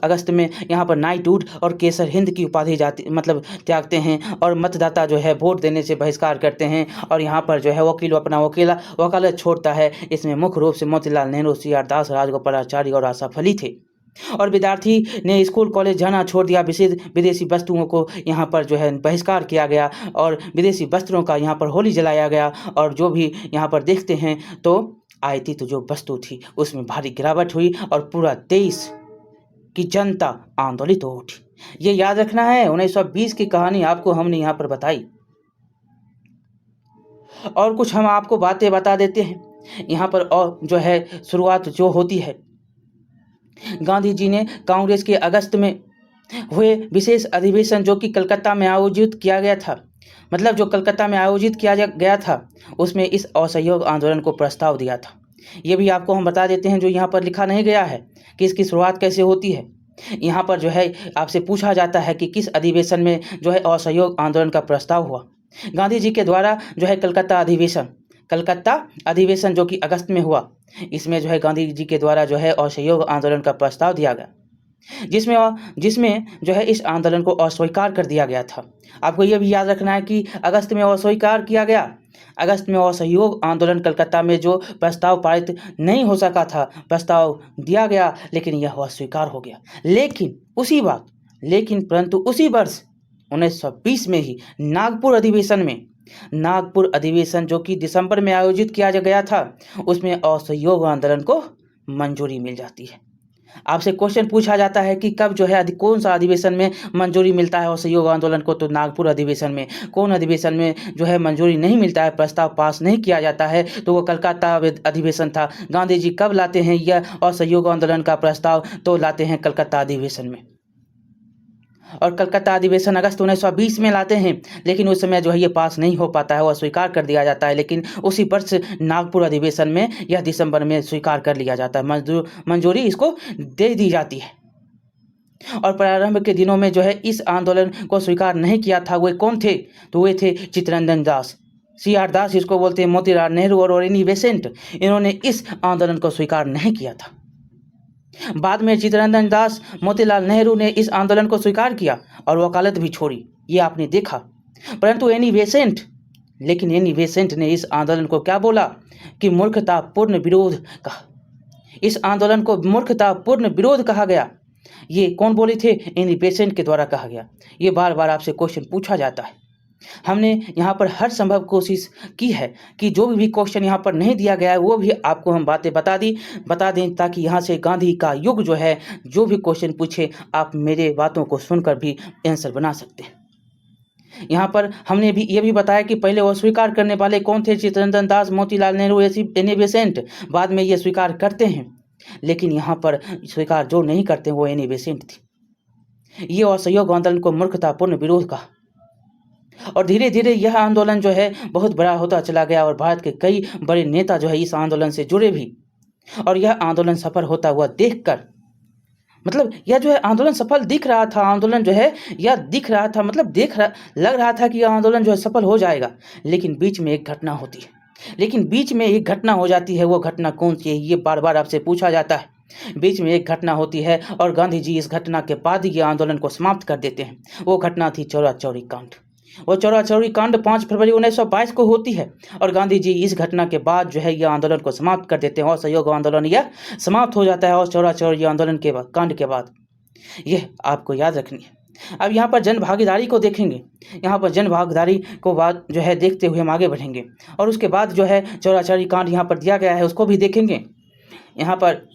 अगस्त में यहाँ पर नाइटहुड और केसर-हिंद की उपाधि त्यागते हैं, और मतदाता जो है वोट देने से बहिष्कार करते हैं, और यहाँ पर जो है वकील अपना वकालत छोड़ता है। इसमें मुख्य रूप से मोतीलाल नेहरू, CR दास, राजगोपालाचारी और आशफ अली थे। और विद्यार्थी ने स्कूल कॉलेज जाना छोड़ दिया। विदेशी वस्तुओं को यहाँ पर जो है बहिष्कार किया गया, और विदेशी वस्त्रों का यहाँ पर होली जलाया गया। और जो भी यहाँ पर देखते हैं तो आयातित जो वस्तु थी उसमें भारी गिरावट हुई, और पूरा देश की जनता आंदोलित हो उठी। ये याद रखना है। 1920 की कहानी आपको हमने यहाँ पर बताई, और कुछ हम आपको बातें बता देते हैं यहाँ पर। और जो है शुरुआत जो होती है, गांधी जी ने कांग्रेस के अगस्त में हुए विशेष अधिवेशन जो कि कलकत्ता में आयोजित किया गया था, मतलब जो कलकत्ता में आयोजित किया गया था उसमें इस असहयोग आंदोलन को प्रस्ताव दिया था। ये भी आपको हम बता देते हैं, जो यहाँ पर लिखा नहीं गया है कि इसकी शुरुआत कैसे होती है। यहाँ पर जो है आपसे पूछा जाता है कि किस अधिवेशन में जो है असहयोग आंदोलन का प्रस्ताव हुआ। गांधी जी के द्वारा जो है कलकत्ता अधिवेशन जो कि अगस्त में हुआ, इसमें जो है गांधी जी के द्वारा जो है असहयोग आंदोलन का प्रस्ताव दिया गया, जिसमें जो है इस आंदोलन को अस्वीकार कर दिया गया था। आपको यह भी याद रखना है कि अगस्त में अस्वीकार किया गया। अगस्त में असहयोग आंदोलन कलकत्ता में जो प्रस्ताव पारित नहीं हो सका था, प्रस्ताव दिया गया लेकिन यह अस्वीकार हो गया। परंतु उसी वर्ष 1920 में ही नागपुर अधिवेशन जो कि दिसंबर में आयोजित किया गया था, उसमें असहयोग आंदोलन को मंजूरी मिल जाती है। आपसे क्वेश्चन पूछा जाता है कि कब जो है कौन सा अधिवेशन में मंजूरी मिलता है असहयोग आंदोलन को, तो नागपुर अधिवेशन में। कौन अधिवेशन में जो है मंजूरी नहीं मिलता है, प्रस्ताव पास नहीं किया जाता है, तो वो कलकत्ता अधिवेशन था। गांधी जी कब लाते हैं यह असहयोग आंदोलन का प्रस्ताव, तो लाते हैं कलकत्ता अधिवेशन में। और कलकत्ता अधिवेशन अगस्त 1920 में लाते हैं, लेकिन उस समय जो है ये पास नहीं हो पाता है, वो स्वीकार कर दिया जाता है। लेकिन उसी वर्ष नागपुर अधिवेशन में यह दिसंबर में स्वीकार कर लिया जाता है, मंजूरी इसको दे दी जाती है। और प्रारंभ के दिनों में जो है इस आंदोलन को स्वीकार नहीं किया था, वे कौन थे, तो वे थे चित्तरंजन दास, CR दास इसको बोलते हैं, मोतीलाल नेहरू और एनी बेसेंट, इन्होंने इस आंदोलन को स्वीकार नहीं किया था। बाद में चित्तरंजन दास, मोतीलाल नेहरू ने इस आंदोलन को स्वीकार किया और वकालत भी छोड़ी, ये आपने देखा। परंतु एनी बेसेंट ने इस आंदोलन को क्या बोला कि मूर्खतापूर्ण विरोध कहा। इस आंदोलन को मूर्खतापूर्ण विरोध कहा गया। ये कौन बोले थे, एनी बेसेंट के द्वारा कहा गया। ये बार बार आपसे क्वेश्चन पूछा जाता है। हमने यहाँ पर हर संभव कोशिश की है कि जो भी क्वेश्चन यहाँ पर नहीं दिया गया है वो भी आपको हम बातें बता दें, ताकि यहाँ से गांधी का युग जो है, जो भी क्वेश्चन पूछे आप मेरे बातों को सुनकर भी आंसर बना सकते हैं। यहाँ पर हमने भी ये भी बताया कि पहले वो स्वीकार करने वाले कौन थे, चित्तरंजन दास, मोतीलाल नेहरू, एनी बेसेंट। बाद में ये स्वीकार करते हैं, लेकिन यहाँ पर स्वीकार जो नहीं करते वो एनी बेसेंट थी। ये असहयोग आंदोलन को मूर्खतापूर्ण विरोध कहा और धीरे धीरे यह आंदोलन जो है बहुत बड़ा होता चला गया और भारत के कई बड़े नेता जो है इस आंदोलन से जुड़े भी। और यह आंदोलन सफल होता हुआ देखकर, मतलब यह जो है आंदोलन सफल दिख रहा था, आंदोलन जो है यह दिख रहा था, मतलब लग रहा था कि यह आंदोलन जो है सफल हो जाएगा। लेकिन बीच में एक घटना होती है, हो जाती है। वो घटना कौन सी है, ये बार बार आपसे पूछा जाता है। बीच में एक घटना होती है और गांधी जी इस घटना के बाद ही आंदोलन को समाप्त कर देते हैं। वो घटना थी चौरा चौरी कांड। वो चौरा चौरी कांड 5 फरवरी 1922 को होती है और गांधी जी इस घटना के बाद जो है यह आंदोलन को समाप्त कर देते हैं। असहयोग आंदोलन यह समाप्त हो जाता है और चौरा चौरी आंदोलन के बाद, कांड के बाद, यह आपको याद रखनी है। अब यहाँ पर जन भागीदारी को देखेंगे। यहाँ पर जन भागीदारी को बाद जो है देखते हुए हम आगे बढ़ेंगे और उसके बाद जो है चौरा चौरी कांड यहाँ पर दिया गया है उसको भी देखेंगे। यहाँ पर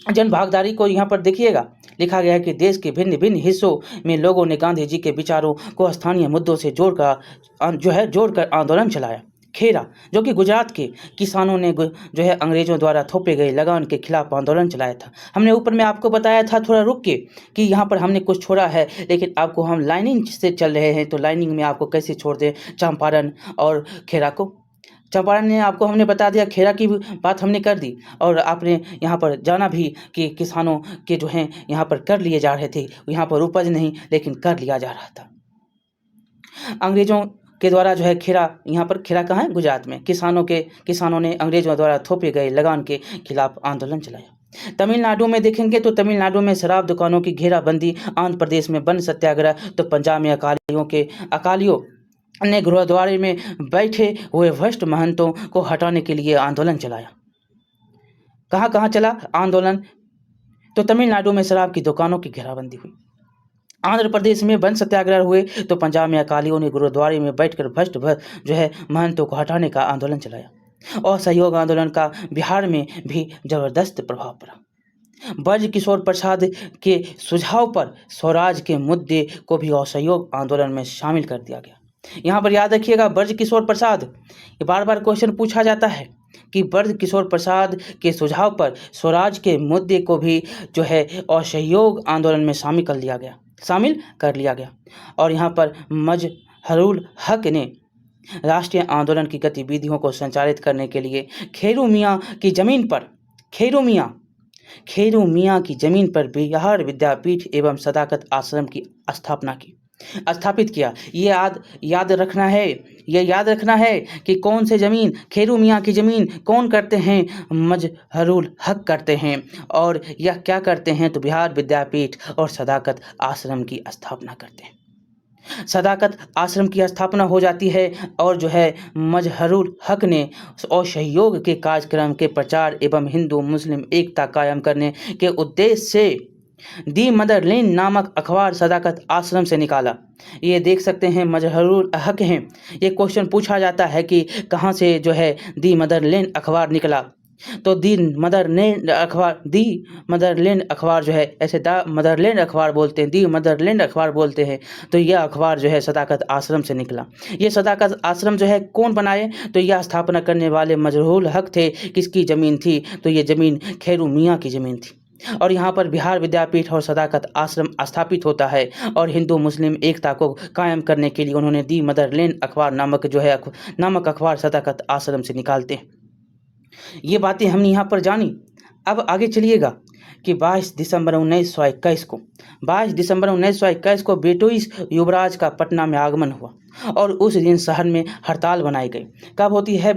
जन भागीदारी को यहाँ पर देखिएगा, लिखा गया है कि देश के भिन्न भिन्न हिस्सों में लोगों ने गांधी जी के विचारों को स्थानीय मुद्दों से जोड़कर आंदोलन चलाया। खेरा, जो कि गुजरात के किसानों ने जो है अंग्रेजों द्वारा थोपे गए लगान के खिलाफ आंदोलन चलाया था। हमने ऊपर में आपको बताया था, थोड़ा रुक के, कि यहाँ पर हमने कुछ छोड़ा है, लेकिन आपको हम लाइनिंग से चल रहे हैं तो लाइनिंग में आपको कैसे छोड़ दें चंपारण और खेरा को। चंपारण ने आपको हमने बता दिया, खेरा की बात हमने कर दी और आपने यहाँ पर जाना भी कि किसानों के जो हैं यहाँ पर कर लिए जा रहे थे, यहाँ पर उपज नहीं लेकिन कर लिया जा रहा था। अंग्रेजों के द्वारा जो है खेरा, यहाँ पर खेरा कहाँ है, गुजरात में, किसानों ने अंग्रेजों द्वारा थोपे गए लगान के खिलाफ आंदोलन चलाया। तमिलनाडु में देखेंगे तो तमिलनाडु में शराब दुकानों की घेराबंदी, आंध्र प्रदेश में वन सत्याग्रह, तो पंजाब में अकालियों ने गुरुद्वारे में बैठे हुए भ्रष्ट महंतों को हटाने के लिए आंदोलन चलाया। कहाँ कहाँ चला आंदोलन, तो तमिलनाडु में शराब की दुकानों की घेराबंदी हुई, आंध्र प्रदेश में वन सत्याग्रह हुए, तो पंजाब में अकालियों ने गुरुद्वारे में बैठकर भ्रष्ट जो है महंतों को हटाने का आंदोलन चलाया। और सहयोग आंदोलन का बिहार में भी जबरदस्त प्रभाव पड़ा। ब्रज किशोर प्रसाद के सुझाव पर स्वराज के मुद्दे को भी असहयोग आंदोलन में शामिल कर दिया गया। यहाँ पर याद रखिएगा, ब्रज किशोर प्रसाद, ये बार बार क्वेश्चन पूछा जाता है कि ब्रज किशोर प्रसाद के सुझाव पर स्वराज के मुद्दे को भी जो है असहयोग आंदोलन में शामिल कर लिया गया। और यहाँ पर मजहरुल हक ने राष्ट्रीय आंदोलन की गतिविधियों को संचालित करने के लिए खेरू मियाँ की ज़मीन पर बिहार विद्यापीठ एवं सदाकत आश्रम की स्थापित किया। ये याद रखना है कि कौन से ज़मीन, खेरू मियाँ की ज़मीन कौन करते हैं, मजहरुल हक करते हैं। और यह क्या करते हैं, तो बिहार विद्यापीठ और सदाकत आश्रम की स्थापना करते हैं। सदाकत आश्रम की स्थापना हो जाती है और जो है मजहरुल हक ने असहयोग के कार्यक्रम के प्रचार एवं हिंदू मुस्लिम एकता कायम करने के उद्देश्य से दी मदरलैंड नामक अखबार सदाकत आश्रम से निकाला। ये देख सकते हैं मजहरुल हक हैं। ये क्वेश्चन पूछा जाता है कि कहाँ से जो है दी मदरलैंड अखबार निकला, तो दी मदरलैंड अखबार जो है, ऐसे द मदरलैंड अखबार बोलते हैं, दी मदरलैंड अखबार बोलते हैं, तो यह अखबार जो है सदाकत आश्रम से निकला। ये सदाकत आश्रम जो है कौन बनाए, तो यह स्थापना करने वाले मजहरुल हक थे। किसकी ज़मीन थी, तो ये ज़मीन खेरू मियाँ की ज़मीन थी। और यहाँ पर बिहार विद्यापीठ और सदाकत आश्रम स्थापित होता है और हिंदू मुस्लिम एकता को कायम करने के लिए उन्होंने दी मदरलैंड अखबार नामक अखबार सदाकत आश्रम से निकालते हैं। ये बातें हमने यहाँ पर जानी। अब आगे चलिएगा कि 22 दिसंबर 1921 को ब्रिटिश युवराज का पटना में आगमन हुआ और उस दिन शहर में हड़ताल बनाई गई। कब होती है,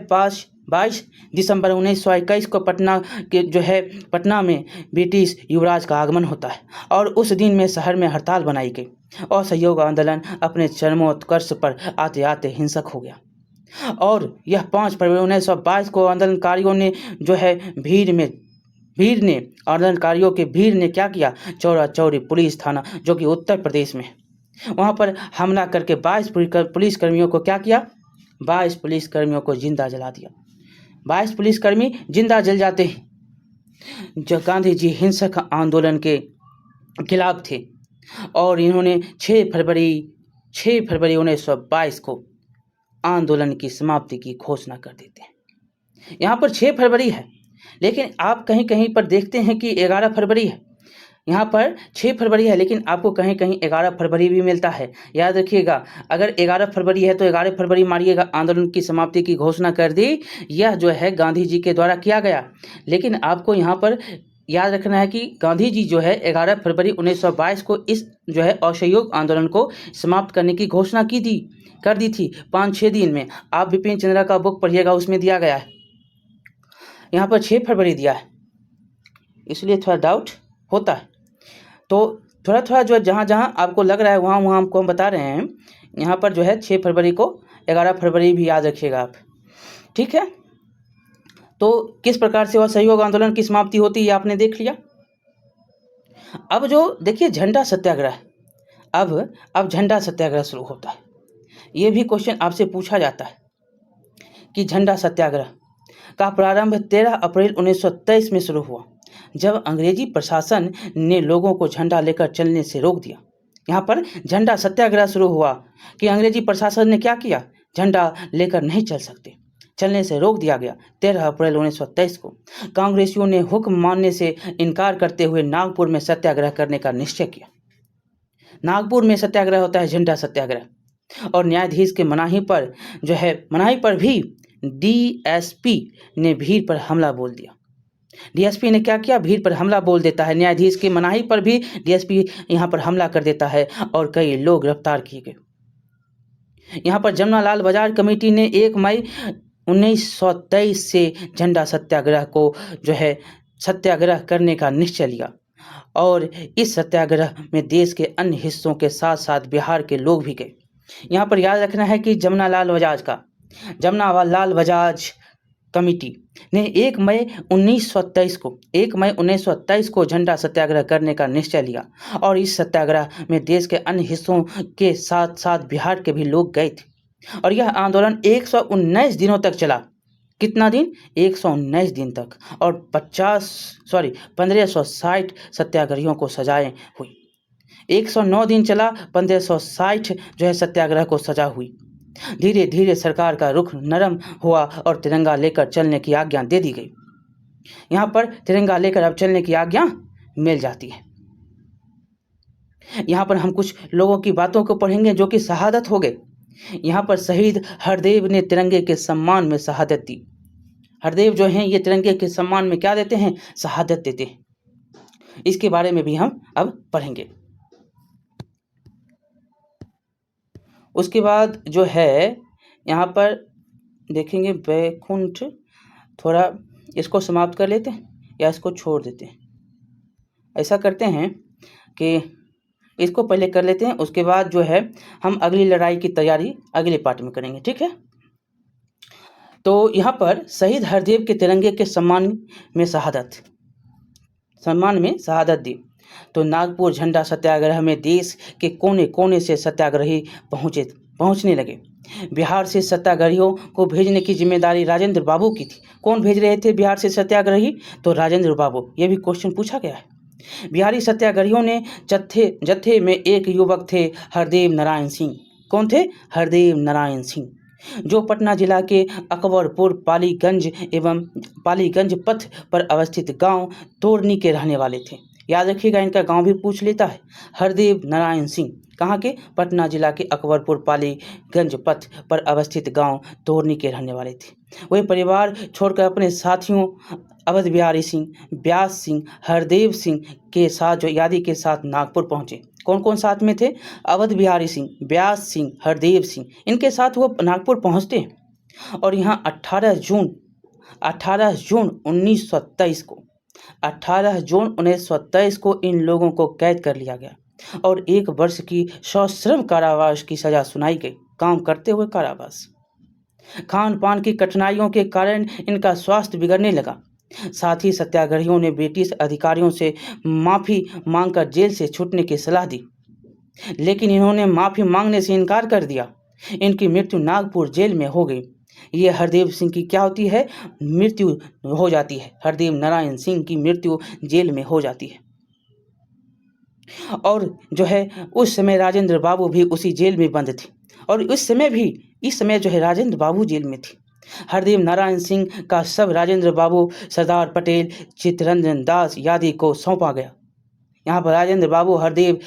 22 दिसंबर 1921 को पटना में ब्रिटिश युवराज का आगमन होता है और उस दिन में शहर में हड़ताल बनाई गई और असहयोग आंदोलन अपने चरमोत्कर्ष पर आते आते हिंसक हो गया। और यह 5 फरवरी 1922 को आंदोलनकारियों के भीड़ ने क्या किया, चौरा चौरी पुलिस थाना जो कि उत्तर प्रदेश में, वहां पर हमला करके 22 पुलिसकर्मियों को क्या किया, 22 पुलिसकर्मियों को जिंदा जला दिया। 22 पुलिसकर्मी जिंदा जल जाते हैं। जो गांधी जी हिंसक आंदोलन के खिलाफ थे और इन्होंने 6 फरवरी 1922 को आंदोलन की समाप्ति की घोषणा कर देते हैं। यहाँ पर 6 फरवरी है, लेकिन आप कहीं कहीं पर देखते हैं कि 11 फरवरी है। यहाँ पर 6 फरवरी है, लेकिन आपको कहीं कहीं 11 फरवरी भी मिलता है। याद रखिएगा, अगर 11 फरवरी है तो 11 फरवरी मारिएगा, आंदोलन की समाप्ति की घोषणा कर दी। यह जो है गांधी जी के द्वारा किया गया। लेकिन आपको यहाँ पर याद रखना है कि गांधी जी जो है 11 फरवरी 1922 को इस जो है असहयोग आंदोलन को समाप्त करने की घोषणा कर दी थी 5-6 दिन में। आप बिपिन चंद्रा का बुक पढ़िएगा, उसमें दिया गया है। यहाँ पर 6 फरवरी दिया है, इसलिए थोड़ा डाउट होता है। तो थोड़ा जो जहाँ आपको लग रहा है वहाँ हमको हम बता रहे हैं। यहाँ पर जो है 6 फरवरी को 11 फरवरी भी याद रखिएगा आप, ठीक है। तो किस प्रकार से वह असहयोग आंदोलन की समाप्ति होती है आपने देख लिया। अब जो देखिए झंडा सत्याग्रह, अब झंडा सत्याग्रह शुरू होता है। ये भी क्वेश्चन आपसे पूछा जाता है कि झंडा सत्याग्रह का प्रारंभ 13 अप्रैल 1923 में शुरू हुआ, जब अंग्रेजी प्रशासन ने लोगों को झंडा लेकर चलने से रोक दिया। यहाँ पर झंडा सत्याग्रह शुरू हुआ कि अंग्रेजी प्रशासन ने क्या किया, झंडा लेकर नहीं चलने से रोक दिया गया। 13 अप्रैल 1923 को कांग्रेसियों ने हुक्म मानने से इनकार करते हुए नागपुर में सत्याग्रह करने का निश्चय किया। नागपुर में सत्याग्रह होता है झंडा सत्याग्रह, और न्यायाधीश के मनाही पर भी डीएसपी ने भीड़ पर हमला बोल दिया। डीएसपी ने क्या किया, भीड़ पर हमला बोल देता है। न्यायाधीश की मनाही पर भी डीएसपी यहाँ पर हमला कर देता है और कई लोग गिरफ्तार किए गए। यहाँ पर जमनालाल बजाज कमेटी ने 1 मई 1923 से झंडा सत्याग्रह को जो है सत्याग्रह करने का निश्चय लिया और इस सत्याग्रह में देश के अन्य हिस्सों के साथ साथ बिहार के लोग भी गए। यहाँ पर याद रखना है कि जमनालाल बजाज कमेटी ने 1 मई 1923 को झंडा सत्याग्रह करने का निश्चय लिया और इस सत्याग्रह में देश के अन्य हिस्सों के साथ साथ बिहार के भी लोग गए थे और यह आंदोलन 119 दिनों तक चला। कितना दिन, 119 दिन तक, और 1560 सत्याग्रहियों को सजाएं हुई। 109 दिन चला, 1560 जो है सत्याग्रह को सजा हुई। धीरे धीरे सरकार का रुख नरम हुआ और तिरंगा लेकर चलने की आज्ञा दे दी गई। यहाँ पर तिरंगा लेकर अब चलने की आज्ञा मिल जाती है। यहाँ पर हम कुछ लोगों की बातों को पढ़ेंगे जो कि शहादत हो गए। यहाँ पर शहीद हरदेव ने तिरंगे के सम्मान में शहादत दी। हरदेव जो हैं ये तिरंगे के सम्मान में क्या देते हैं? शहादत देते हैं। इसके बारे में भी हम अब पढ़ेंगे। उसके बाद जो है यहाँ पर देखेंगे बैकुंठ, थोड़ा इसको समाप्त कर लेते हैं या इसको छोड़ देते हैं। ऐसा करते हैं कि इसको पहले कर लेते हैं, उसके बाद जो है हम अगली लड़ाई की तैयारी अगले पार्ट में करेंगे, ठीक है। तो यहाँ पर शहीद हरदेव के तिरंगे के सम्मान में शहादत दी। तो नागपुर झंडा सत्याग्रह में देश के कोने कोने से सत्याग्रही पहुंचने लगे। बिहार से सत्याग्रहियों को भेजने की जिम्मेदारी राजेंद्र बाबू की थी। कौन भेज रहे थे बिहार से सत्याग्रही? तो राजेंद्र बाबू। ये भी क्वेश्चन पूछा गया है। बिहारी सत्याग्रहियों ने जत्थे में एक युवक थे, हरदेव नारायण सिंह। कौन थे? हरदेव नारायण सिंह, जो पटना जिला के अकबरपुर पालीगंज पथ पर अवस्थित गांव तोरनी के रहने वाले थे। याद रखिएगा, इनका गांव भी पूछ लेता है। हरदेव नारायण सिंह कहाँ के? पटना जिला के अकबरपुर पालीगंज पथ पर अवस्थित गांव तोरनी के रहने वाले थे। वही परिवार छोड़कर अपने साथियों अवध बिहारी सिंह, व्यास सिंह, हरदेव सिंह के साथ आदि के साथ नागपुर पहुंचे। कौन कौन साथ में थे? अवध बिहारी सिंह, व्यास सिंह, हरदेव सिंह, इनके साथ वो नागपुर पहुंचते हैं। और यहाँ 18 जून 1923 को इन लोगों को कैद कर लिया गया और 1 वर्ष की सश्रम कारावास की सजा सुनाई गई। काम करते हुए कारावास। खान पान की कठिनाइयों के कारण इनका स्वास्थ्य बिगड़ने लगा। साथ ही सत्याग्रहियों ने ब्रिटिश अधिकारियों से माफ़ी मांगकर जेल से छूटने की सलाह दी, लेकिन इन्होंने माफ़ी मांगने से इनकार कर दिया। इनकी मृत्यु नागपुर जेल में हो गई। ये हरदेव सिंह की क्या होती है? मृत्यु हो जाती है। हरदेव नारायण सिंह की मृत्यु जेल में हो जाती है। और जो है उस समय राजेंद्र बाबू भी उसी जेल में बंद थे और इस समय जो है राजेंद्र बाबू जेल में थे। हरदेव नारायण सिंह का शव राजेंद्र बाबू, सरदार पटेल, चित्तरंजन दास आदि को सौंपा गया। यहाँ पर राजेंद्र बाबू, हरदेव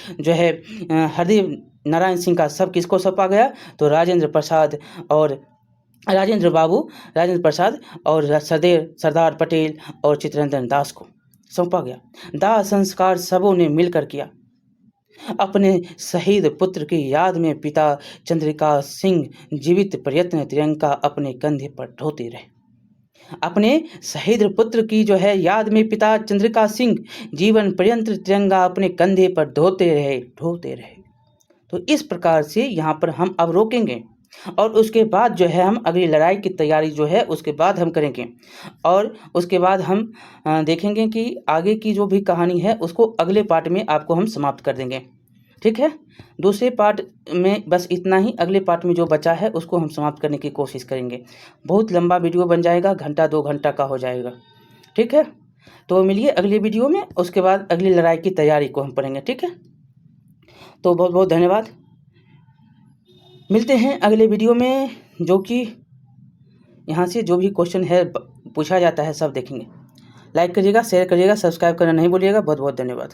नारायण सिंह का शव किसको सौंपा गया? तो राजेंद्र प्रसाद और सरदार पटेल और चित्तरंजन दास को सौंपा गया। दाह संस्कार सबों ने मिलकर किया। अपने शहीद पुत्र की याद में पिता चंद्रिका सिंह जीवित प्रयत्न तिरंगा अपने कंधे पर ढोते रहे। अपने शहीद पुत्र की जो है याद में पिता चंद्रिका सिंह जीवन पर्यंत तिरंगा अपने कंधे पर ढोते रहे। तो इस प्रकार से यहाँ पर हम अब रोकेंगे और उसके बाद जो है हम अगली लड़ाई की तैयारी जो है उसके बाद हम करेंगे और उसके बाद हम देखेंगे कि आगे की जो भी कहानी है उसको अगले पार्ट में आपको हम समाप्त कर देंगे, ठीक है। दूसरे पार्ट में बस इतना ही, अगले पार्ट में जो बचा है उसको हम समाप्त करने की कोशिश करेंगे। बहुत लंबा वीडियो बन जाएगा, 1-2 घंटा का हो जाएगा, ठीक है। तो मिलिए अगले वीडियो में, उसके बाद अगली लड़ाई की तैयारी को हम पढ़ेंगे, ठीक है। तो बहुत बहुत धन्यवाद। मिलते हैं अगले वीडियो में, जो कि यहाँ से जो भी क्वेश्चन है पूछा जाता है सब देखेंगे। लाइक करिएगा, शेयर करिएगा, सब्सक्राइब करना नहीं भूलिएगा। बहुत बहुत धन्यवाद।